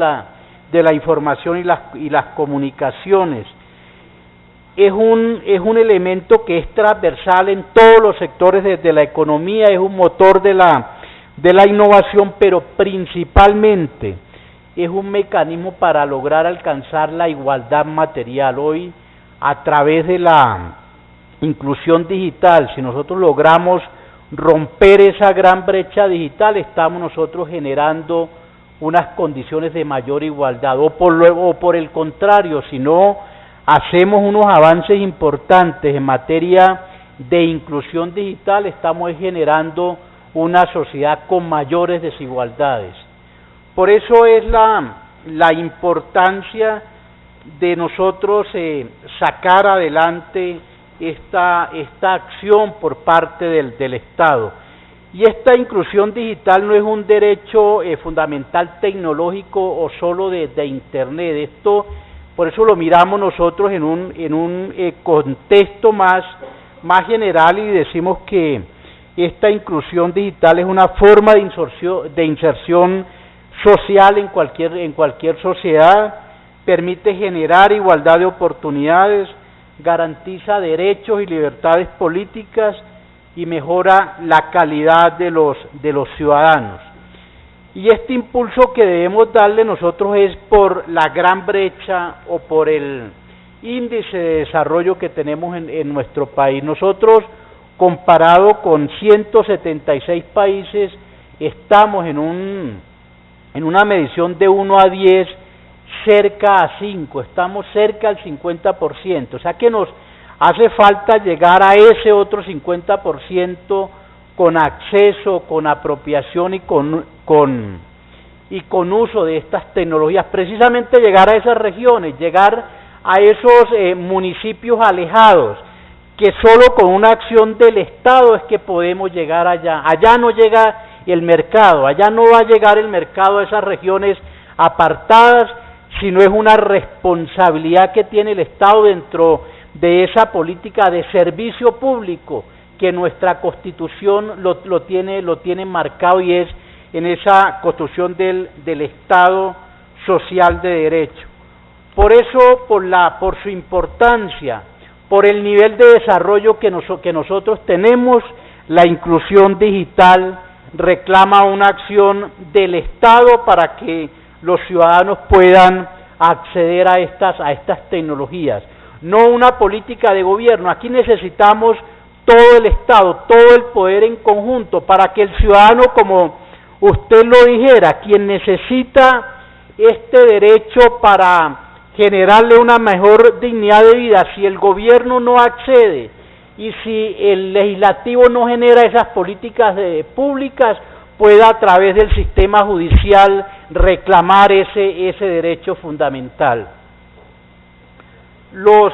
la información y las comunicaciones. Es un elemento que es transversal en todos los sectores de la economía, es un motor de la innovación, pero principalmente es un mecanismo para lograr alcanzar la igualdad material. Hoy, a través de la inclusión digital, si nosotros logramos romper esa gran brecha digital, estamos nosotros generando unas condiciones de mayor igualdad, o por el contrario, si no hacemos unos avances importantes en materia de inclusión digital, estamos generando una sociedad con mayores desigualdades. Por eso es la importancia de nosotros sacar adelante esta acción por parte del Estado. Y esta inclusión digital no es un derecho fundamental tecnológico o solo de Internet. Esto, por eso lo miramos nosotros en un contexto más general, y decimos que esta inclusión digital es una forma de inserción social en cualquier sociedad, permite generar igualdad de oportunidades, garantiza derechos y libertades políticas y mejora la calidad de los ciudadanos. Y este impulso que debemos darle nosotros es por la gran brecha o por el índice de desarrollo que tenemos en nuestro país. Nosotros, comparado con 176 países, estamos en una medición de 1 a 10, cerca a 5, estamos cerca al 50%, o sea que nos hace falta llegar a ese otro 50% con acceso, con apropiación y con uso de estas tecnologías, precisamente llegar a esas regiones, llegar a esos municipios alejados, que solo con una acción del Estado es que podemos llegar allá. Allá no llega el mercado, allá no va a llegar el mercado a esas regiones apartadas, sino es una responsabilidad que tiene el Estado dentro de esa política de servicio público que nuestra Constitución lo tiene marcado, y es en esa construcción del Estado social de derecho. Por eso, por su importancia, por el nivel de desarrollo que nosotros tenemos, la inclusión digital reclama una acción del Estado para que los ciudadanos puedan acceder a estas tecnologías, no una política de gobierno. Aquí necesitamos todo el Estado, todo el poder en conjunto, para que el ciudadano, como usted lo dijera, quien necesita este derecho para generarle una mejor dignidad de vida, si el gobierno no accede y si el legislativo no genera esas políticas públicas, pueda a través del sistema judicial reclamar ese derecho fundamental. Los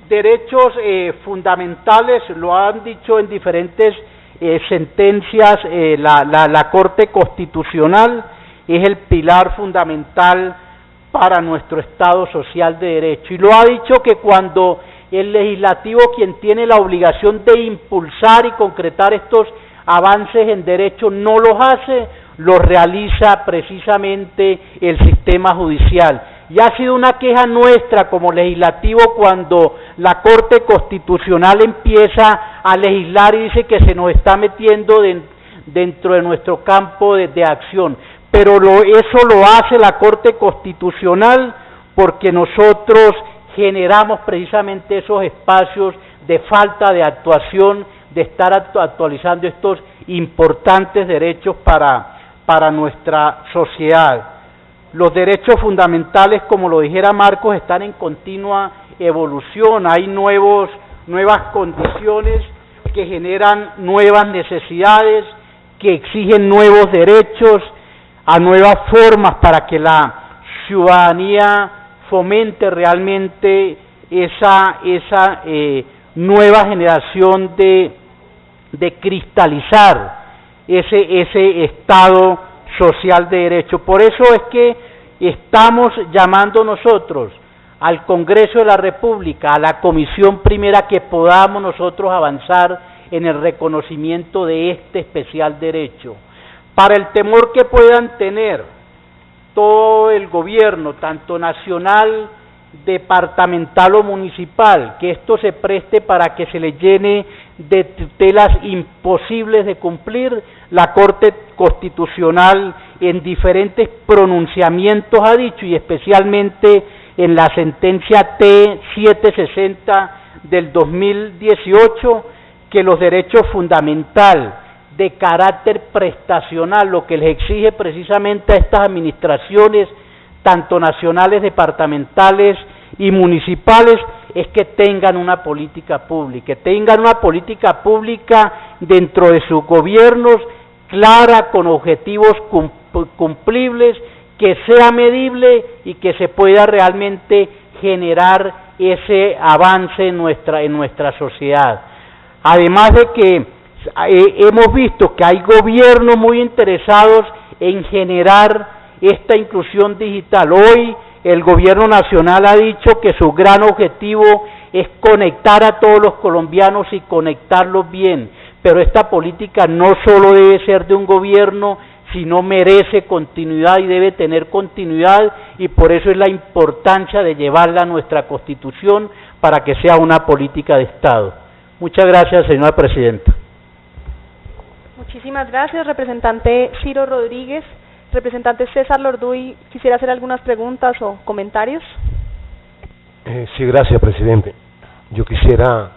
derechos fundamentales, lo han dicho en diferentes sentencias la Corte Constitucional, es el pilar fundamental para nuestro Estado social de derecho, y lo ha dicho que cuando el legislativo, quien tiene la obligación de impulsar y concretar estos avances en derecho, no los hace, los realiza precisamente el sistema judicial. Y ha sido una queja nuestra como legislativo cuando la Corte Constitucional empieza a legislar y dice que se nos está metiendo dentro de nuestro campo de acción. Pero eso lo hace la Corte Constitucional porque nosotros generamos precisamente esos espacios de falta de actuación, de estar actualizando estos importantes derechos para nuestra sociedad. Los derechos fundamentales, como lo dijera Marcos, están en continua evolución. Hay nuevas condiciones que generan nuevas necesidades, que exigen nuevos derechos, a nuevas formas para que la ciudadanía fomente realmente esa nueva generación de cristalizar ese Estado social de derecho. Por eso es que estamos llamando nosotros al Congreso de la República, a la Comisión Primera, que podamos nosotros avanzar en el reconocimiento de este especial derecho. Para el temor que puedan tener todo el gobierno, tanto nacional, departamental o municipal, que esto se preste para que se le llene de tutelas imposibles de cumplir, la Corte Constitucional en diferentes pronunciamientos ha dicho, y especialmente en la sentencia T760 del 2018, que los derechos fundamentales de carácter prestacional, lo que les exige precisamente a estas administraciones, tanto nacionales, departamentales y municipales, es que tengan una política pública, dentro de sus gobiernos, clara, con objetivos cumplibles, que sea medible y que se pueda realmente generar ese avance en nuestra sociedad. Además de que hemos visto que hay gobiernos muy interesados en generar esta inclusión digital. Hoy el gobierno nacional ha dicho que su gran objetivo es conectar a todos los colombianos y conectarlos bien, pero esta política no solo debe ser de un gobierno, sino merece continuidad y debe tener continuidad, y por eso es la importancia de llevarla a nuestra Constitución para que sea una política de Estado. Muchas gracias, señora presidenta. Muchísimas gracias, representante Ciro Rodríguez. Representante César Lorduy, ¿quisiera hacer algunas preguntas o comentarios? Sí, gracias, presidente. Yo quisiera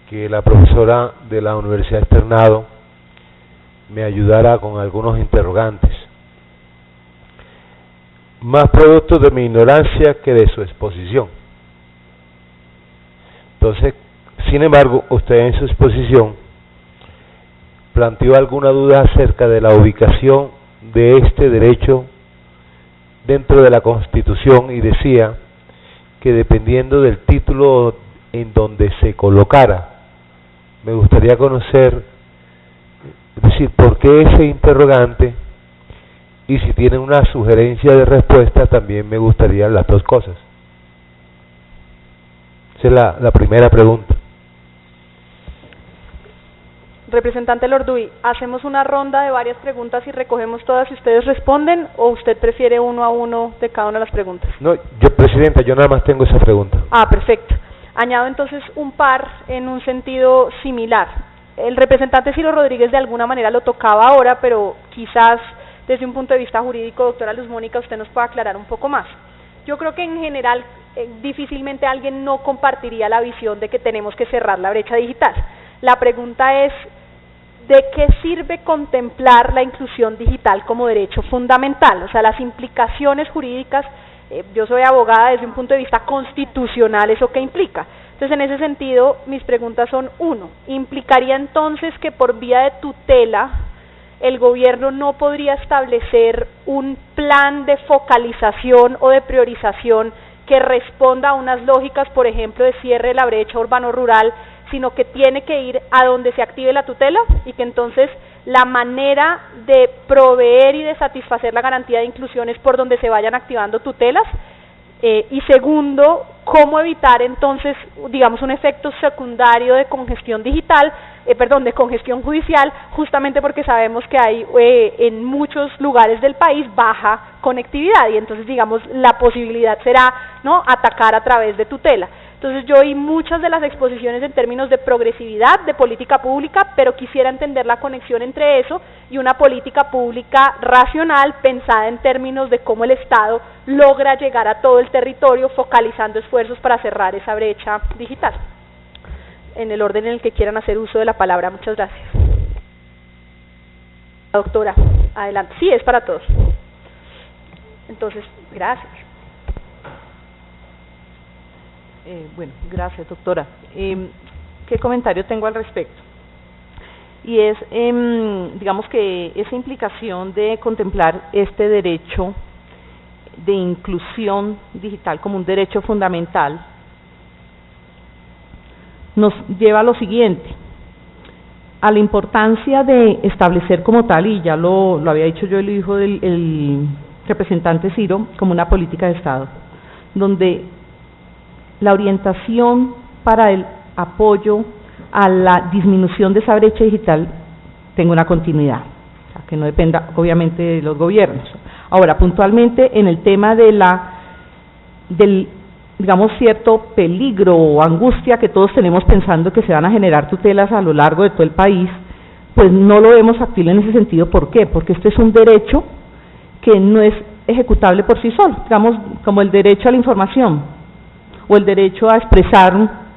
que la profesora de la Universidad Externado me ayudara con algunos interrogantes, más producto de mi ignorancia que de su exposición. Entonces, sin embargo, usted en su exposición planteó alguna duda acerca de la ubicación de este derecho dentro de la Constitución y decía que dependiendo del título en donde se colocara, me gustaría conocer, es decir, por qué ese interrogante, y si tienen una sugerencia de respuesta también me gustarían las dos cosas. Esa es la primera pregunta. Representante Lorduy, ¿hacemos una ronda de varias preguntas y recogemos todas y ustedes responden, o usted prefiere uno a uno de cada una de las preguntas? No, presidenta, yo nada más tengo esa pregunta. Ah, perfecto. Añado entonces un par en un sentido similar. El representante Ciro Rodríguez de alguna manera lo tocaba ahora, pero quizás desde un punto de vista jurídico, doctora Luz Mónica, usted nos pueda aclarar un poco más. Yo creo que en general difícilmente alguien no compartiría la visión de que tenemos que cerrar la brecha digital. La pregunta es, ¿de qué sirve contemplar la inclusión digital como derecho fundamental? O sea, las implicaciones jurídicas, yo soy abogada desde un punto de vista constitucional, ¿eso qué implica? Entonces, en ese sentido, mis preguntas son, uno, ¿implicaría entonces que por vía de tutela el gobierno no podría establecer un plan de focalización o de priorización que responda a unas lógicas, por ejemplo, de cierre de la brecha urbano-rural, sino que tiene que ir a donde se active la tutela, y que entonces la manera de proveer y de satisfacer la garantía de inclusión es por donde se vayan activando tutelas? Y segundo, ¿cómo evitar entonces, digamos, un efecto secundario de congestión digital, de congestión judicial, justamente porque sabemos que hay en muchos lugares del país baja conectividad, y entonces, digamos, la posibilidad será, ¿no?, atacar a través de tutela? Entonces yo oí muchas de las exposiciones en términos de progresividad, de política pública, pero quisiera entender la conexión entre eso y una política pública racional pensada en términos de cómo el Estado logra llegar a todo el territorio focalizando esfuerzos para cerrar esa brecha digital. En el orden en el que quieran hacer uso de la palabra. Muchas gracias. Doctora, adelante. Sí, es para todos. Entonces, gracias. Bueno, gracias, doctora. ¿Qué comentario tengo al respecto? y es, digamos que esa implicación de contemplar este derecho de inclusión digital como un derecho fundamental nos lleva a lo siguiente, a la importancia de establecer como tal, y ya lo había dicho yo, el hijo del representante Ciro, como una política de Estado, donde la orientación para el apoyo a la disminución de esa brecha digital tenga una continuidad, o sea, que no dependa obviamente de los gobiernos. Ahora, puntualmente en el tema de del digamos cierto peligro o angustia que todos tenemos pensando que se van a generar tutelas a lo largo de todo el país, pues no lo vemos factible en ese sentido. ¿Por qué? Porque este es un derecho que no es ejecutable por sí solo, digamos como el derecho a la información o el derecho a expresar,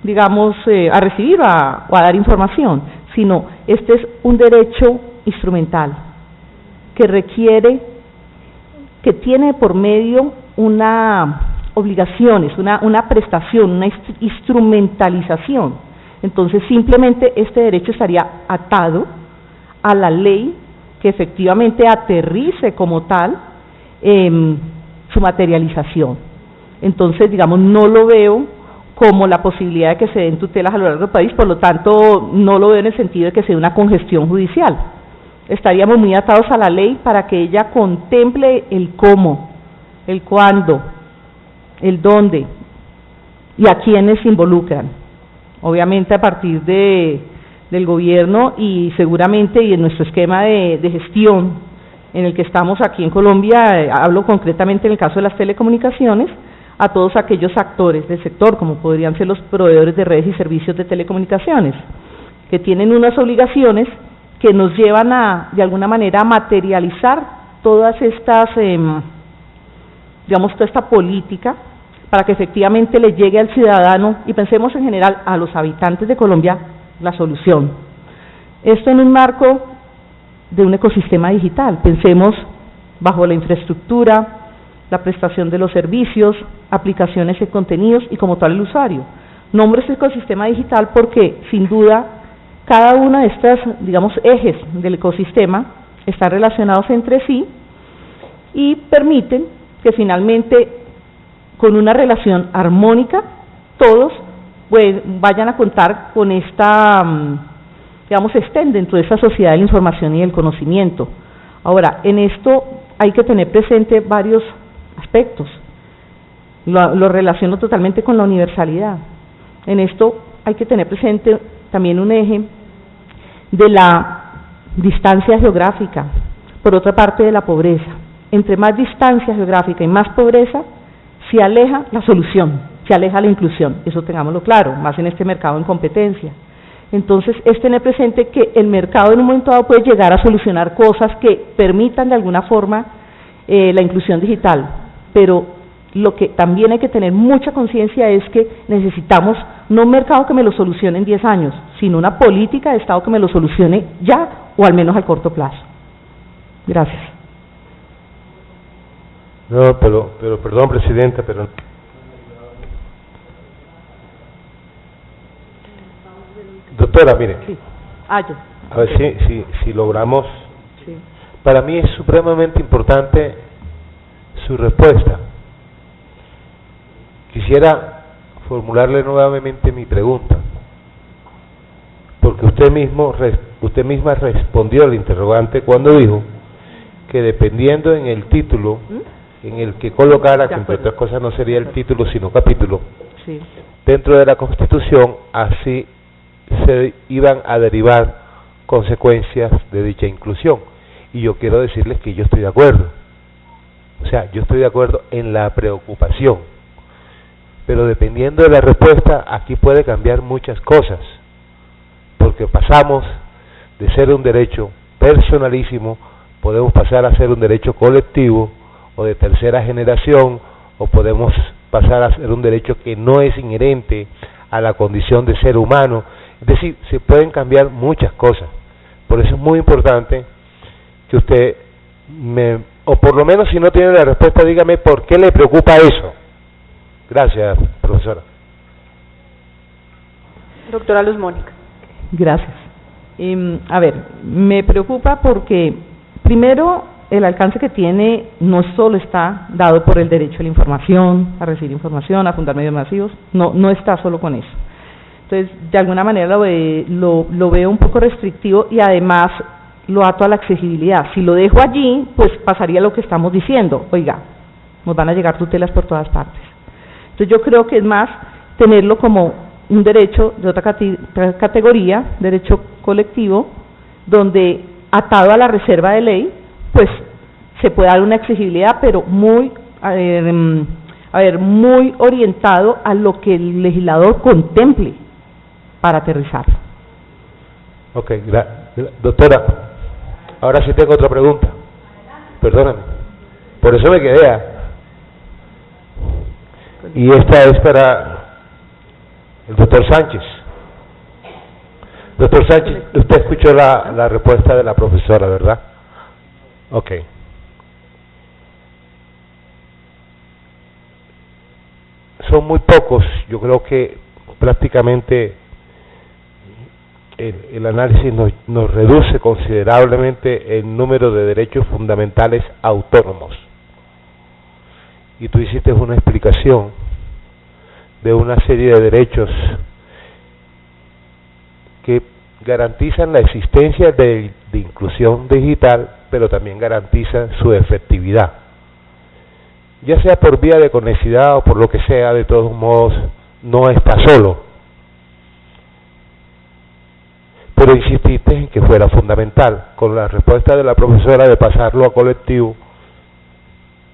digamos, a recibir o a dar información, sino este es un derecho instrumental que requiere, que tiene por medio obligaciones, una prestación, una instrumentalización. Entonces simplemente este derecho estaría atado a la ley que efectivamente aterrice como tal su materialización. Entonces, digamos, no lo veo como la posibilidad de que se den tutelas a lo largo del país, por lo tanto no lo veo en el sentido de que sea una congestión judicial. Estaríamos muy atados a la ley para que ella contemple el cómo, el cuándo, el dónde y a quiénes se involucran. Obviamente a partir del gobierno y seguramente y en nuestro esquema de gestión en el que estamos aquí en Colombia, hablo concretamente en el caso de las telecomunicaciones, a todos aquellos actores del sector, como podrían ser los proveedores de redes y servicios de telecomunicaciones, que tienen unas obligaciones que nos llevan de alguna manera a materializar todas estas, digamos, toda esta política para que efectivamente le llegue al ciudadano y pensemos en general a los habitantes de Colombia la solución. Esto en un marco de un ecosistema digital, pensemos bajo la infraestructura, la prestación de los servicios, aplicaciones y contenidos y como tal el usuario. Nombro este ecosistema digital porque sin duda cada una de estas, digamos, ejes del ecosistema están relacionados entre sí y permiten que finalmente con una relación armónica todos pues vayan a contar con esta, digamos, estén dentro de esa sociedad de la información y del conocimiento. Ahora, en esto hay que tener presente varios aspectos. Lo relaciono totalmente con la universalidad. En esto hay que tener presente también un eje de la distancia geográfica, por otra parte de la pobreza. Entre más distancia geográfica y más pobreza, se aleja la solución, se aleja la inclusión, eso tengámoslo claro, más en este mercado en competencia. Entonces, es tener presente que el mercado en un momento dado puede llegar a solucionar cosas que permitan de alguna forma la inclusión digital, pero lo que también hay que tener mucha conciencia es que necesitamos no un mercado que me lo solucione en 10 años, sino una política de Estado que me lo solucione ya o al menos al corto plazo. Gracias. No, pero perdón, Presidenta, pero... Doctora, mire, Sí. Yo. a ver si logramos... Sí. Para mí es supremamente importante su respuesta. Quisiera formularle nuevamente mi pregunta, porque usted misma respondió al interrogante cuando dijo que dependiendo en el título en el que colocara, que entre otras cosas no sería el título sino capítulo, Sí. dentro de la Constitución, así se iban a derivar consecuencias de dicha inclusión. Y yo quiero decirles que yo estoy de acuerdo. O sea, yo estoy de acuerdo en la preocupación. Pero dependiendo de la respuesta, aquí puede cambiar muchas cosas. Porque pasamos de ser un derecho personalísimo, podemos pasar a ser un derecho colectivo o de tercera generación, o podemos pasar a ser un derecho que no es inherente a la condición de ser humano. Es decir, se pueden cambiar muchas cosas. Por eso es muy importante que usted o por lo menos si no tiene la respuesta, dígame por qué le preocupa eso. Gracias, profesora. Doctora Luz Mónica. Gracias. A ver, me preocupa porque, primero, el alcance que tiene no solo está dado por el derecho a la información, a recibir información, a fundar medios masivos, no está solo con eso. Entonces, de alguna manera lo veo un poco restrictivo y además lo ato a la accesibilidad. Si lo dejo allí, pues pasaría lo que estamos diciendo, oiga, nos van a llegar tutelas por todas partes. Entonces yo creo que es más tenerlo como un derecho de otra categoría, derecho colectivo, donde atado a la reserva de ley, pues se puede dar una accesibilidad, pero muy muy orientado a lo que el legislador contemple para aterrizarlo. Ok, doctora, ahora sí tengo otra pregunta. Perdóname, por eso me quedé. Y esta es para el doctor Sánchez. Doctor Sánchez, usted escuchó la respuesta de la profesora, ¿verdad? Ok. Son muy pocos, yo creo que prácticamente el análisis nos reduce considerablemente el número de derechos fundamentales autónomos. Y tú hiciste una explicación de una serie de derechos que garantizan la existencia de inclusión digital, pero también garantizan su efectividad. Ya sea por vía de conexidad o por lo que sea, de todos modos, no está solo. Pero insististe en que fuera fundamental, con la respuesta de la profesora de pasarlo a colectivo.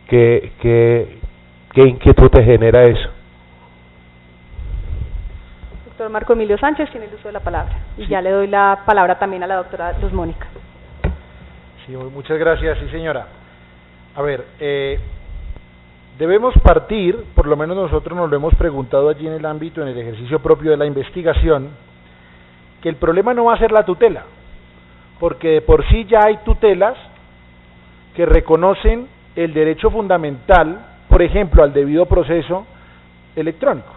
¿Qué inquietud te genera eso? Doctor Marco Emilio Sánchez tiene el uso de la palabra. Y ya le doy la palabra también a la doctora Luz Mónica. Sí, muchas gracias, sí señora. A ver, debemos partir, por lo menos nosotros nos lo hemos preguntado allí en el ámbito, en el ejercicio propio de la investigación, que el problema no va a ser la tutela, porque de por sí ya hay tutelas que reconocen el derecho fundamental, por ejemplo, al debido proceso electrónico,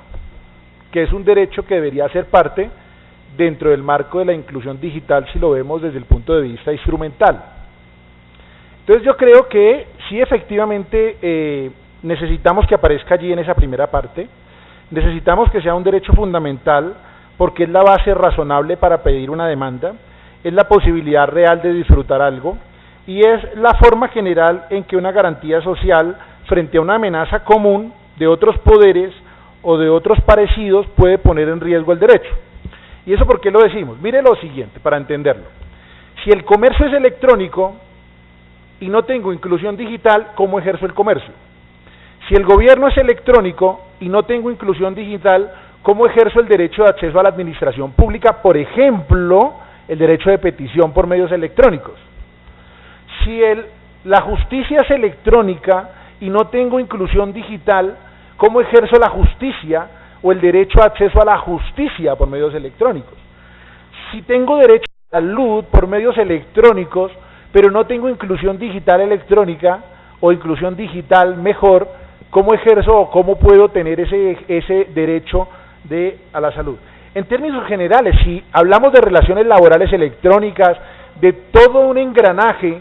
que es un derecho que debería ser parte dentro del marco de la inclusión digital si lo vemos desde el punto de vista instrumental. Entonces yo creo que sí, efectivamente, necesitamos que aparezca allí en esa primera parte, necesitamos que sea un derecho fundamental porque es la base razonable para pedir una demanda, es la posibilidad real de disfrutar algo, y es la forma general en que una garantía social frente a una amenaza común de otros poderes o de otros parecidos puede poner en riesgo el derecho. ¿Y eso por qué lo decimos? Mire lo siguiente, para entenderlo. Si el comercio es electrónico y no tengo inclusión digital, ¿cómo ejerzo el comercio? Si el gobierno es electrónico y no tengo inclusión digital, ¿cómo ejerzo el derecho de acceso a la administración pública? Por ejemplo, el derecho de petición por medios electrónicos. Si la justicia es electrónica y no tengo inclusión digital, ¿cómo ejerzo la justicia o el derecho a acceso a la justicia por medios electrónicos? Si tengo derecho a salud por medios electrónicos, pero no tengo inclusión digital electrónica o inclusión digital mejor, ¿cómo ejerzo o cómo puedo tener ese derecho a la salud? En términos generales, si hablamos de relaciones laborales electrónicas, de todo un engranaje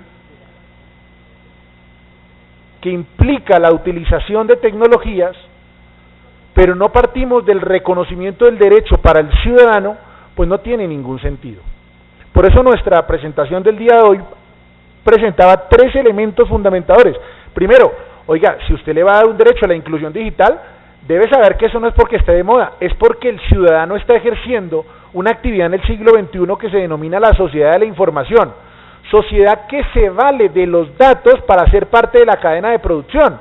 que implica la utilización de tecnologías, pero no partimos del reconocimiento del derecho para el ciudadano, pues no tiene ningún sentido. Por eso nuestra presentación del día de hoy presentaba 3 elementos fundamentadores. Primero, oiga, si usted le va a dar un derecho a la inclusión digital, debe saber que eso no es porque esté de moda, es porque el ciudadano está ejerciendo una actividad en el siglo XXI que se denomina la sociedad de la información, sociedad que se vale de los datos para ser parte de la cadena de producción.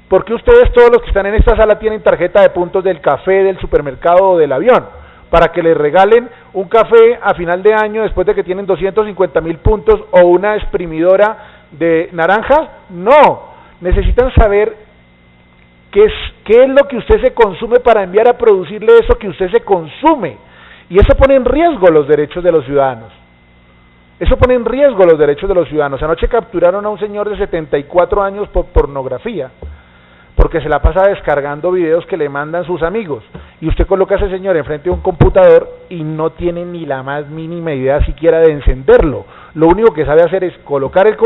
Porque ustedes, todos los que están en esta sala, tienen tarjeta de puntos del café, del supermercado o del avión, para que les regalen un café a final de año después de que tienen 250.000 puntos o una exprimidora de naranjas? No, necesitan saber qué es lo que usted se consume para enviar a producirle eso que usted se consume, y eso pone en riesgo los derechos de los ciudadanos. Eso pone en riesgo los derechos de los ciudadanos. Anoche capturaron a un señor de 74 años por pornografía, porque se la pasa descargando videos que le mandan sus amigos, y usted coloca a ese señor enfrente de un computador y no tiene ni la más mínima idea siquiera de encenderlo. Lo único que sabe hacer es colocar el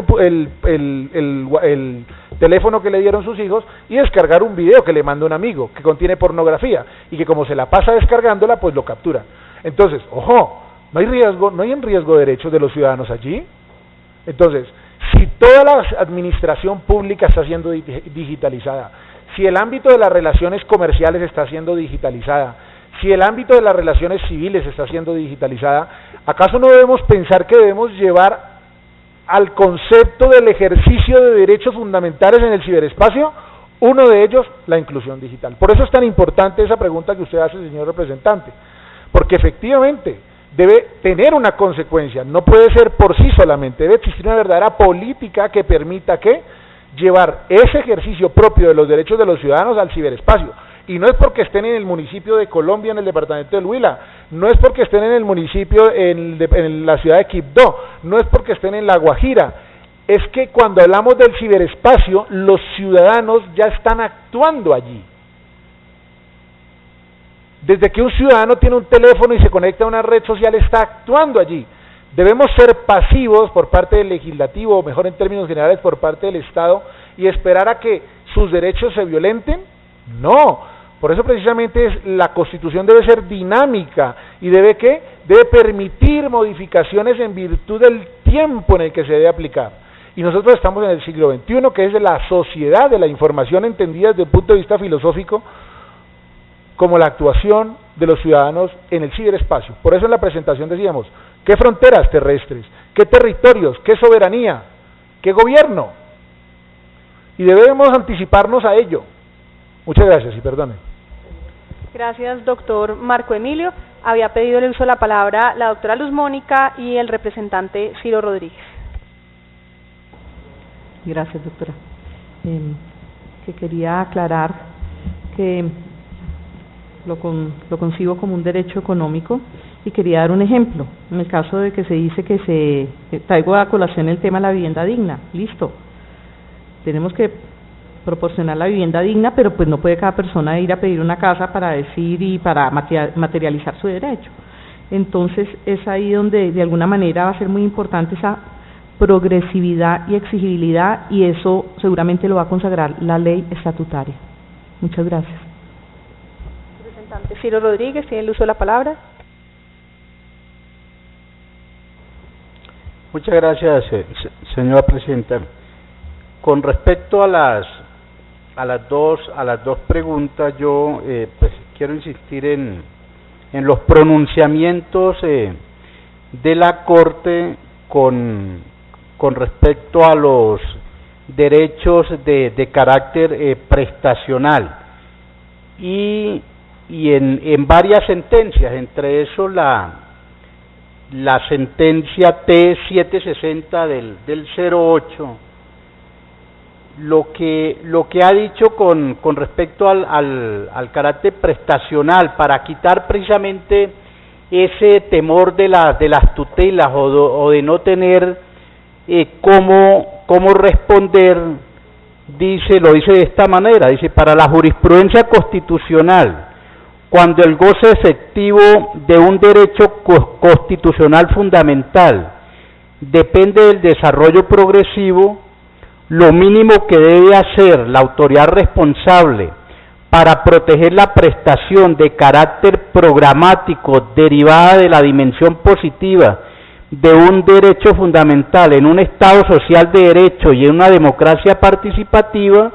teléfono que le dieron sus hijos y descargar un video que le manda un amigo que contiene pornografía y que como se la pasa descargándola, pues lo captura. Entonces, ojo, no hay en riesgo derechos de los ciudadanos allí. Entonces, si toda la administración pública está siendo digitalizada, si el ámbito de las relaciones comerciales está siendo digitalizada, si el ámbito de las relaciones civiles está siendo digitalizada, ¿acaso no debemos pensar que debemos llevar al concepto del ejercicio de derechos fundamentales en el ciberespacio? Uno de ellos, la inclusión digital. Por eso es tan importante esa pregunta que usted hace, señor representante, porque efectivamente debe tener una consecuencia, no puede ser por sí solamente, debe existir una verdadera política que permita que llevar ese ejercicio propio de los derechos de los ciudadanos al ciberespacio. Y no es porque estén en el municipio de Colombia, en el departamento del Huila, no es porque estén en el municipio, en la ciudad de Quibdó, no es porque estén en La Guajira, es que cuando hablamos del ciberespacio, los ciudadanos ya están actuando allí. Desde que un ciudadano tiene un teléfono y se conecta a una red social, está actuando allí. Debemos ser pasivos por parte del legislativo, o mejor en términos generales por parte del Estado, y esperar a que sus derechos se violenten. No, por eso precisamente la Constitución debe ser dinámica y debe permitir modificaciones en virtud del tiempo en el que se debe aplicar. Y nosotros estamos en el siglo XXI, que es de la sociedad de la información entendida desde un punto de vista filosófico como la actuación de los ciudadanos en el ciberespacio. Por eso en la presentación decíamos, ¿qué fronteras terrestres? ¿Qué territorios? ¿Qué soberanía? ¿Qué gobierno? Y debemos anticiparnos a ello. Muchas gracias y perdonen. Gracias, doctor Marco Emilio. Había pedido el uso de la palabra la doctora Luz Mónica y el representante Ciro Rodríguez. Gracias, doctora. Que quería aclarar que lo concibo como un derecho económico y quería dar un ejemplo. En el caso de que se dice que traigo a colación el tema de la vivienda digna, listo. Tenemos que proporcionar la vivienda digna, pero pues no puede cada persona ir a pedir una casa para decir y para materializar su derecho. Entonces es ahí donde de alguna manera va a ser muy importante esa progresividad y exigibilidad, y eso seguramente lo va a consagrar la ley estatutaria. Muchas gracias. Representante Ciro Rodríguez, tiene el uso de la palabra. Muchas gracias, señora presidenta. Con respecto a las dos preguntas, yo pues quiero insistir en los pronunciamientos de la Corte con respecto a los derechos de carácter prestacional y en varias sentencias, entre eso la sentencia T760 del 08, lo que ha dicho con respecto al carácter prestacional, para quitar precisamente ese temor de las tutelas o de no tener cómo responder, lo dice de esta manera, dice: para la jurisprudencia constitucional, cuando el goce efectivo de un derecho constitucional fundamental depende del desarrollo progresivo, lo mínimo que debe hacer la autoridad responsable para proteger la prestación de carácter programático derivada de la dimensión positiva de un derecho fundamental en un Estado social de derecho y en una democracia participativa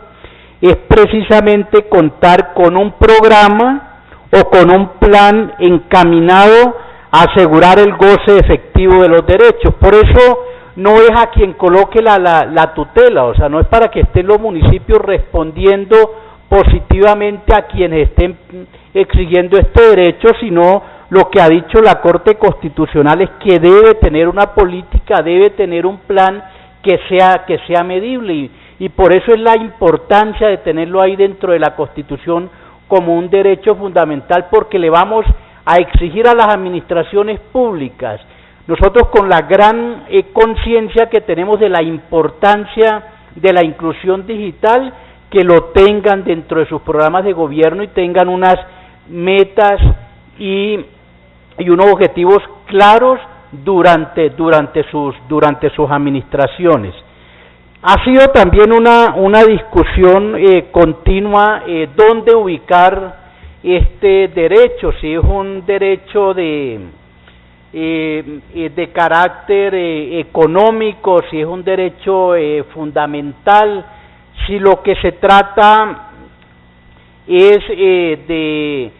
es precisamente contar con un programa o con un plan encaminado a asegurar el goce efectivo de los derechos. Por eso no es a quien coloque la tutela, o sea, no es para que estén los municipios respondiendo positivamente a quienes estén exigiendo este derecho, sino lo que ha dicho la Corte Constitucional es que debe tener una política, debe tener un plan que sea medible, y por eso es la importancia de tenerlo ahí dentro de la Constitución como un derecho fundamental, porque le vamos a exigir a las administraciones públicas, nosotros con la gran conciencia que tenemos de la importancia de la inclusión digital, que lo tengan dentro de sus programas de gobierno y tengan unas metas y unos objetivos claros durante sus administraciones. Ha sido también una discusión continua dónde ubicar este derecho, si es un derecho de carácter económico, si es un derecho fundamental, si lo que se trata es de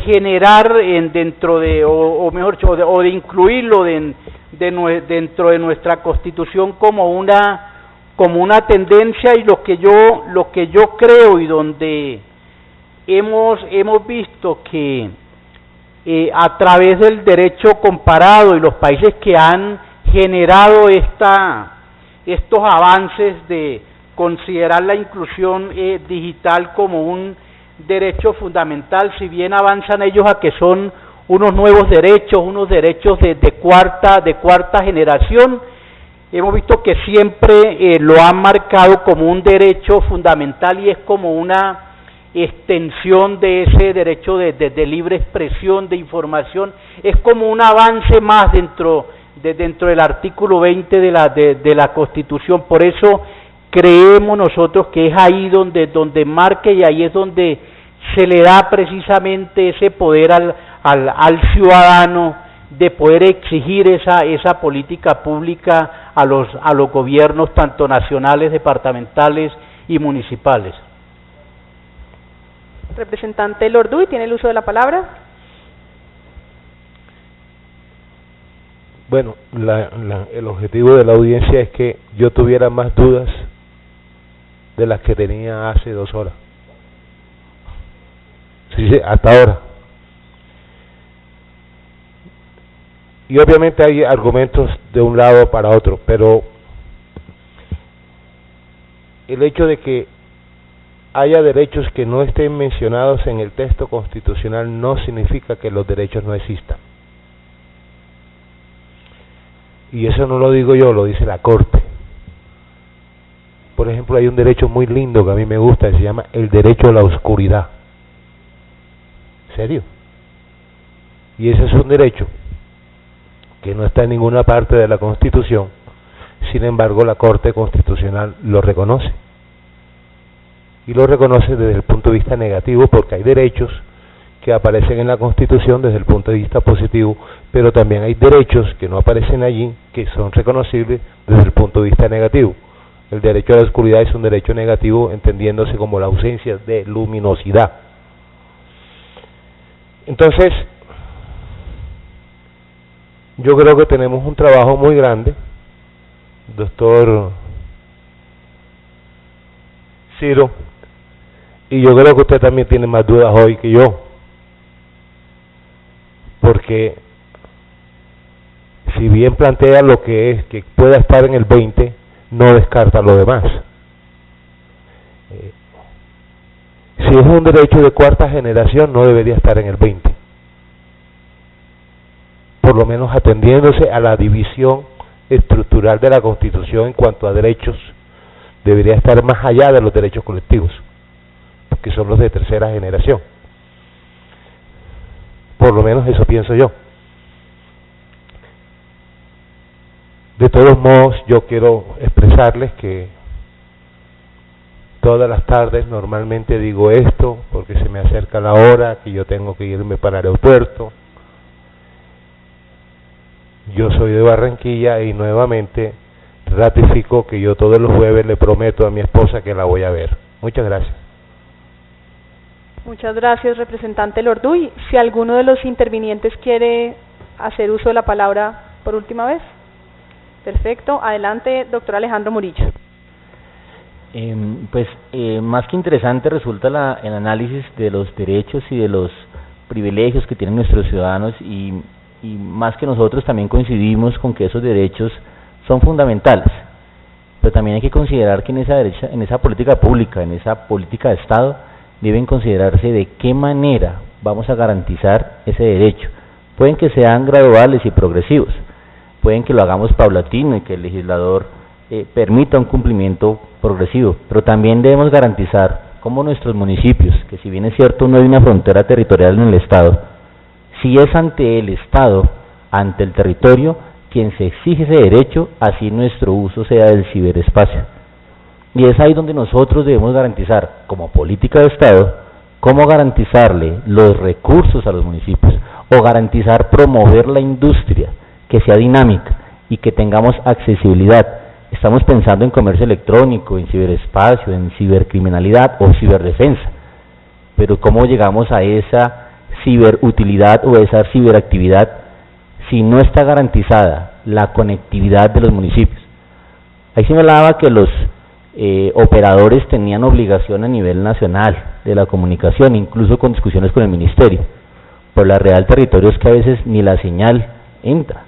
generar dentro de, o mejor dicho, o de incluirlo dentro de nuestra Constitución como una tendencia, y lo que yo creo y donde hemos visto que a través del derecho comparado y los países que han generado estos avances de considerar la inclusión digital como un derecho fundamental, si bien avanzan ellos a que son unos nuevos derechos, unos derechos de cuarta generación, hemos visto que siempre lo han marcado como un derecho fundamental y es como una extensión de ese derecho de libre expresión, de información, es como un avance más dentro del artículo 20 de la Constitución. Por eso creemos nosotros que es ahí donde marca, y ahí es donde se le da precisamente ese poder al ciudadano de poder exigir esa política pública a los gobiernos tanto nacionales, departamentales y municipales. Representante Lorduy, ¿tiene el uso de la palabra? Bueno, el objetivo de la audiencia es que yo tuviera más dudas de las que tenía hace 2 horas. Sí, hasta ahora. Y obviamente hay argumentos de un lado para otro, pero el hecho de que haya derechos que no estén mencionados en el texto constitucional no significa que los derechos no existan. Y eso no lo digo yo, lo dice la Corte. Por ejemplo, hay un derecho muy lindo que a mí me gusta, que se llama el derecho a la oscuridad. ¿Serio? Y ese es un derecho que no está en ninguna parte de la Constitución, sin embargo la Corte Constitucional lo reconoce. Y lo reconoce desde el punto de vista negativo, porque hay derechos que aparecen en la Constitución desde el punto de vista positivo, pero también hay derechos que no aparecen allí, que son reconocibles desde el punto de vista negativo. El derecho a la oscuridad es un derecho negativo, entendiéndose como la ausencia de luminosidad. Entonces, yo creo que tenemos un trabajo muy grande, doctor Ciro, y yo creo que usted también tiene más dudas hoy que yo, porque si bien plantea lo que es que pueda estar en el 20, no descarta lo demás. Si es un derecho de cuarta generación, no debería estar en el 20, por lo menos atendiéndose a la división estructural de la Constitución en cuanto a derechos, debería estar más allá de los derechos colectivos, que son los de tercera generación. Por lo menos eso pienso yo. De todos modos, yo quiero expresarles que todas las tardes normalmente digo esto, porque se me acerca la hora que yo tengo que irme para el aeropuerto. Yo soy de Barranquilla y nuevamente ratifico que yo todos los jueves le prometo a mi esposa que la voy a ver. Muchas gracias. Muchas gracias, representante Lorduy. Si alguno de los intervinientes quiere hacer uso de la palabra por última vez. Perfecto. Adelante, doctor Alejandro Murillo. Más que interesante resulta el análisis de los derechos y de los privilegios que tienen nuestros ciudadanos, y más que nosotros también coincidimos con que esos derechos son fundamentales, pero también hay que considerar que en esa política pública, en esa política de Estado, deben considerarse de qué manera vamos a garantizar ese derecho. Pueden que sean graduales y progresivos, pueden que lo hagamos paulatino y que el legislador permita un cumplimiento progresivo, pero también debemos garantizar cómo nuestros municipios, que si bien es cierto no hay una frontera territorial en el Estado, si es ante el Estado, ante el territorio, quien se exige ese derecho, así nuestro uso sea del ciberespacio. Y es ahí donde nosotros debemos garantizar, como política de Estado, cómo garantizarle los recursos a los municipios, o garantizar promover la industria, que sea dinámica y que tengamos accesibilidad. Estamos pensando en comercio electrónico, en ciberespacio, en cibercriminalidad o ciberdefensa, pero ¿cómo llegamos a esa ciberutilidad o esa ciberactividad si no está garantizada la conectividad de los municipios? Ahí se me hablaba que los operadores tenían obligación a nivel nacional de la comunicación, incluso con discusiones con el ministerio, pero la realidad del territorio es que a veces ni la señal entra,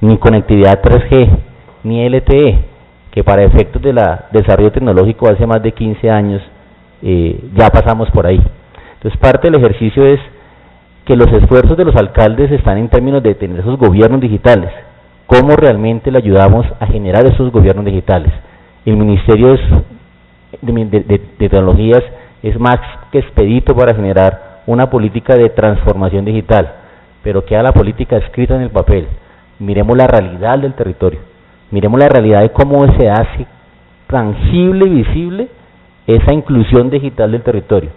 ni conectividad 3G, ni LTE, que para efectos de desarrollo tecnológico hace más de 15 años ya pasamos por ahí. Entonces parte del ejercicio es que los esfuerzos de los alcaldes están en términos de tener esos gobiernos digitales. ¿Cómo realmente le ayudamos a generar esos gobiernos digitales? El Ministerio de Tecnologías es más que expedito para generar una política de transformación digital, pero queda la política escrita en el papel. Miremos la realidad del territorio, miremos la realidad de cómo se hace tangible y visible esa inclusión digital del territorio.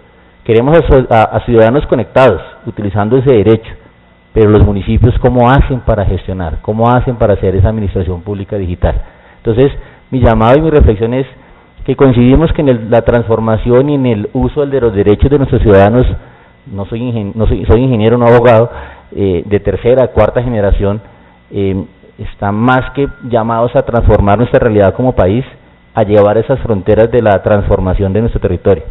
Queremos a ciudadanos conectados, utilizando ese derecho, pero los municipios ¿cómo hacen para gestionar? ¿Cómo hacen para hacer esa administración pública digital? Entonces, mi llamado y mi reflexión es que coincidimos que en la transformación y en el uso de los derechos de nuestros ciudadanos, soy ingeniero, no abogado, de tercera, cuarta generación, están más que llamados a transformar nuestra realidad como país, a llevar esas fronteras de la transformación de nuestro territorio.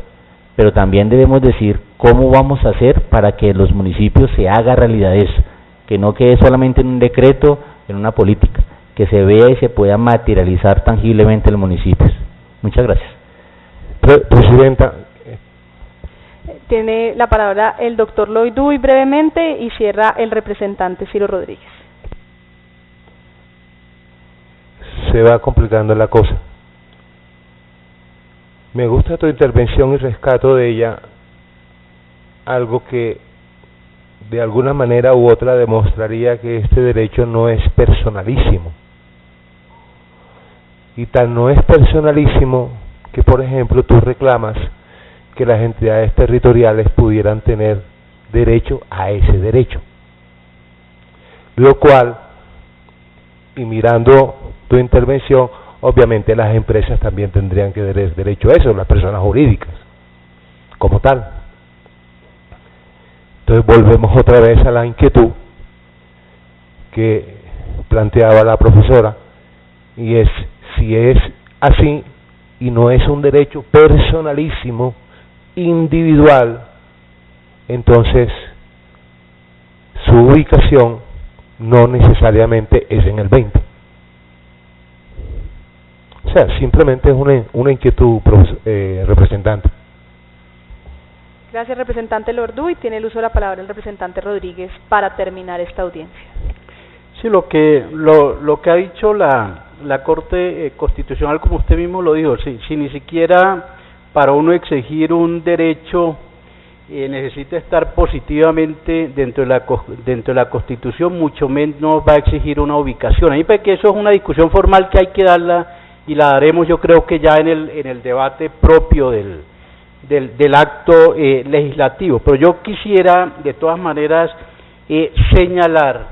Pero también debemos decir cómo vamos a hacer para que en los municipios se haga realidad eso, que no quede solamente en un decreto, en una política, que se vea y se pueda materializar tangiblemente en los municipios. Muchas gracias. Presidenta. Tiene la palabra el doctor Loiduy brevemente y cierra el representante Ciro Rodríguez. Se va complicando la cosa. Me gusta tu intervención y rescato de ella algo que de alguna manera u otra demostraría que este derecho no es personalísimo. Y tan no es personalísimo que, por ejemplo, tú reclamas que las entidades territoriales pudieran tener derecho a ese derecho. Lo cual, y mirando tu intervención, obviamente las empresas también tendrían que tener derecho a eso, las personas jurídicas, como tal. Entonces volvemos otra vez a la inquietud que planteaba la profesora, y es, si es así y no es un derecho personalísimo, individual, entonces su ubicación no necesariamente es en el 20. O sea, simplemente es una inquietud, representante. Gracias, representante Loiduy. Tiene el uso de la palabra el representante Rodríguez para terminar esta audiencia. Sí, lo que ha dicho la Corte Constitucional, como usted mismo lo dijo, si ni siquiera para uno exigir un derecho necesita estar positivamente dentro de la Constitución, mucho menos va a exigir una ubicación. A mí me parece que eso es una discusión formal que hay que darla, y la daremos yo creo que ya en el debate propio del acto legislativo. Pero yo quisiera de todas maneras señalar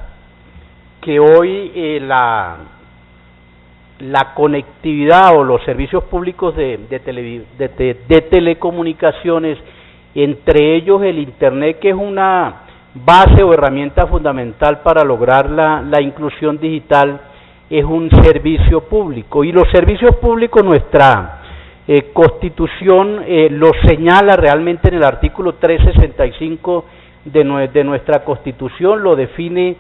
que hoy la conectividad o los servicios públicos de telecomunicaciones, entre ellos el Internet, que es una base o herramienta fundamental para lograr la inclusión digital, es un servicio público, y los servicios públicos, nuestra Constitución lo señala realmente en el artículo 365 de nuestra Constitución, lo define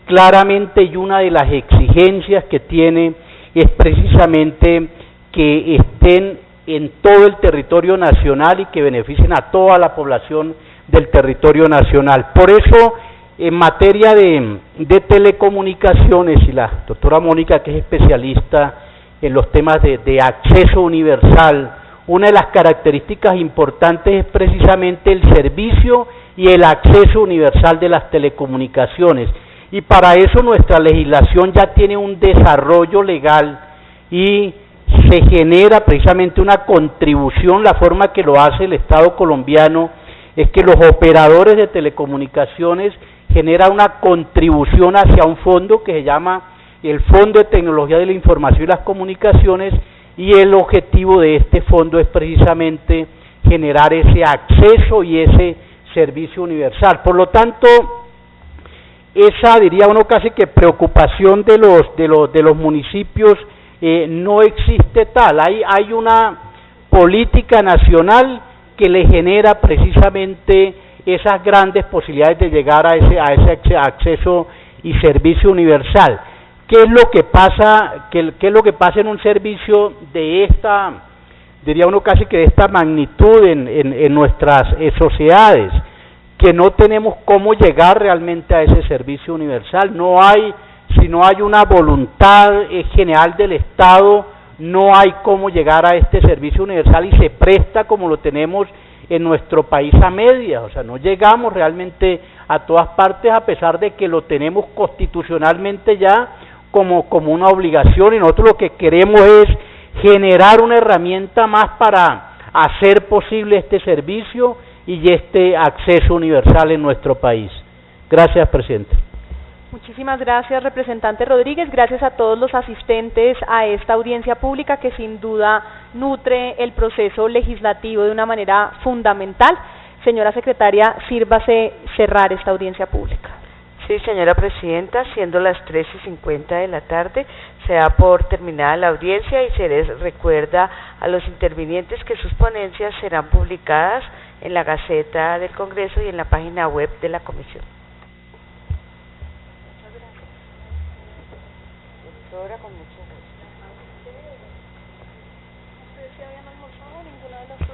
claramente, y una de las exigencias que tiene es precisamente que estén en todo el territorio nacional y que beneficien a toda la población del territorio nacional. Por eso, en materia de telecomunicaciones, y la doctora Mónica, que es especialista en los temas de acceso universal una de las características importantes es precisamente el servicio y el acceso universal de las telecomunicaciones. Y para eso nuestra legislación ya tiene un desarrollo legal y se genera precisamente una contribución. La forma que lo hace el Estado colombiano es que los operadores de telecomunicaciones generan una contribución hacia un fondo que se llama el Fondo de Tecnología de la Información y las Comunicaciones, y el objetivo de este fondo es precisamente generar ese acceso y ese servicio universal. Por lo tanto, esa, diría uno, casi que preocupación de los municipios no existe tal. Hay una política nacional que le genera precisamente esas grandes posibilidades de llegar a ese acceso y servicio universal. ¿Qué es lo que pasa? ¿Qué es lo que pasa en un servicio de esta, diría uno, casi que de esta magnitud en nuestras sociedades? Que no tenemos cómo llegar realmente a ese servicio universal. Si no hay una voluntad general del Estado, no hay cómo llegar a este servicio universal, y se presta como lo tenemos en nuestro país a medias. O sea, no llegamos realmente a todas partes, a pesar de que lo tenemos constitucionalmente ya como una obligación, y nosotros lo que queremos es generar una herramienta más para hacer posible este servicio y este acceso universal en nuestro país. Gracias, presidente. Muchísimas gracias, representante Rodríguez. Gracias a todos los asistentes a esta audiencia pública que sin duda nutre el proceso legislativo de una manera fundamental. Señora secretaria, sírvase cerrar esta audiencia pública. Sí, señora presidenta, siendo las 3:50 de la tarde, se da por terminada la audiencia y se les recuerda a los intervinientes que sus ponencias serán publicadas en la Gaceta del Congreso y en la página web de la Comisión. Doctora, con mucho gusto. ¿Ustedes se habían almorzado? ¿Ninguna de las dos?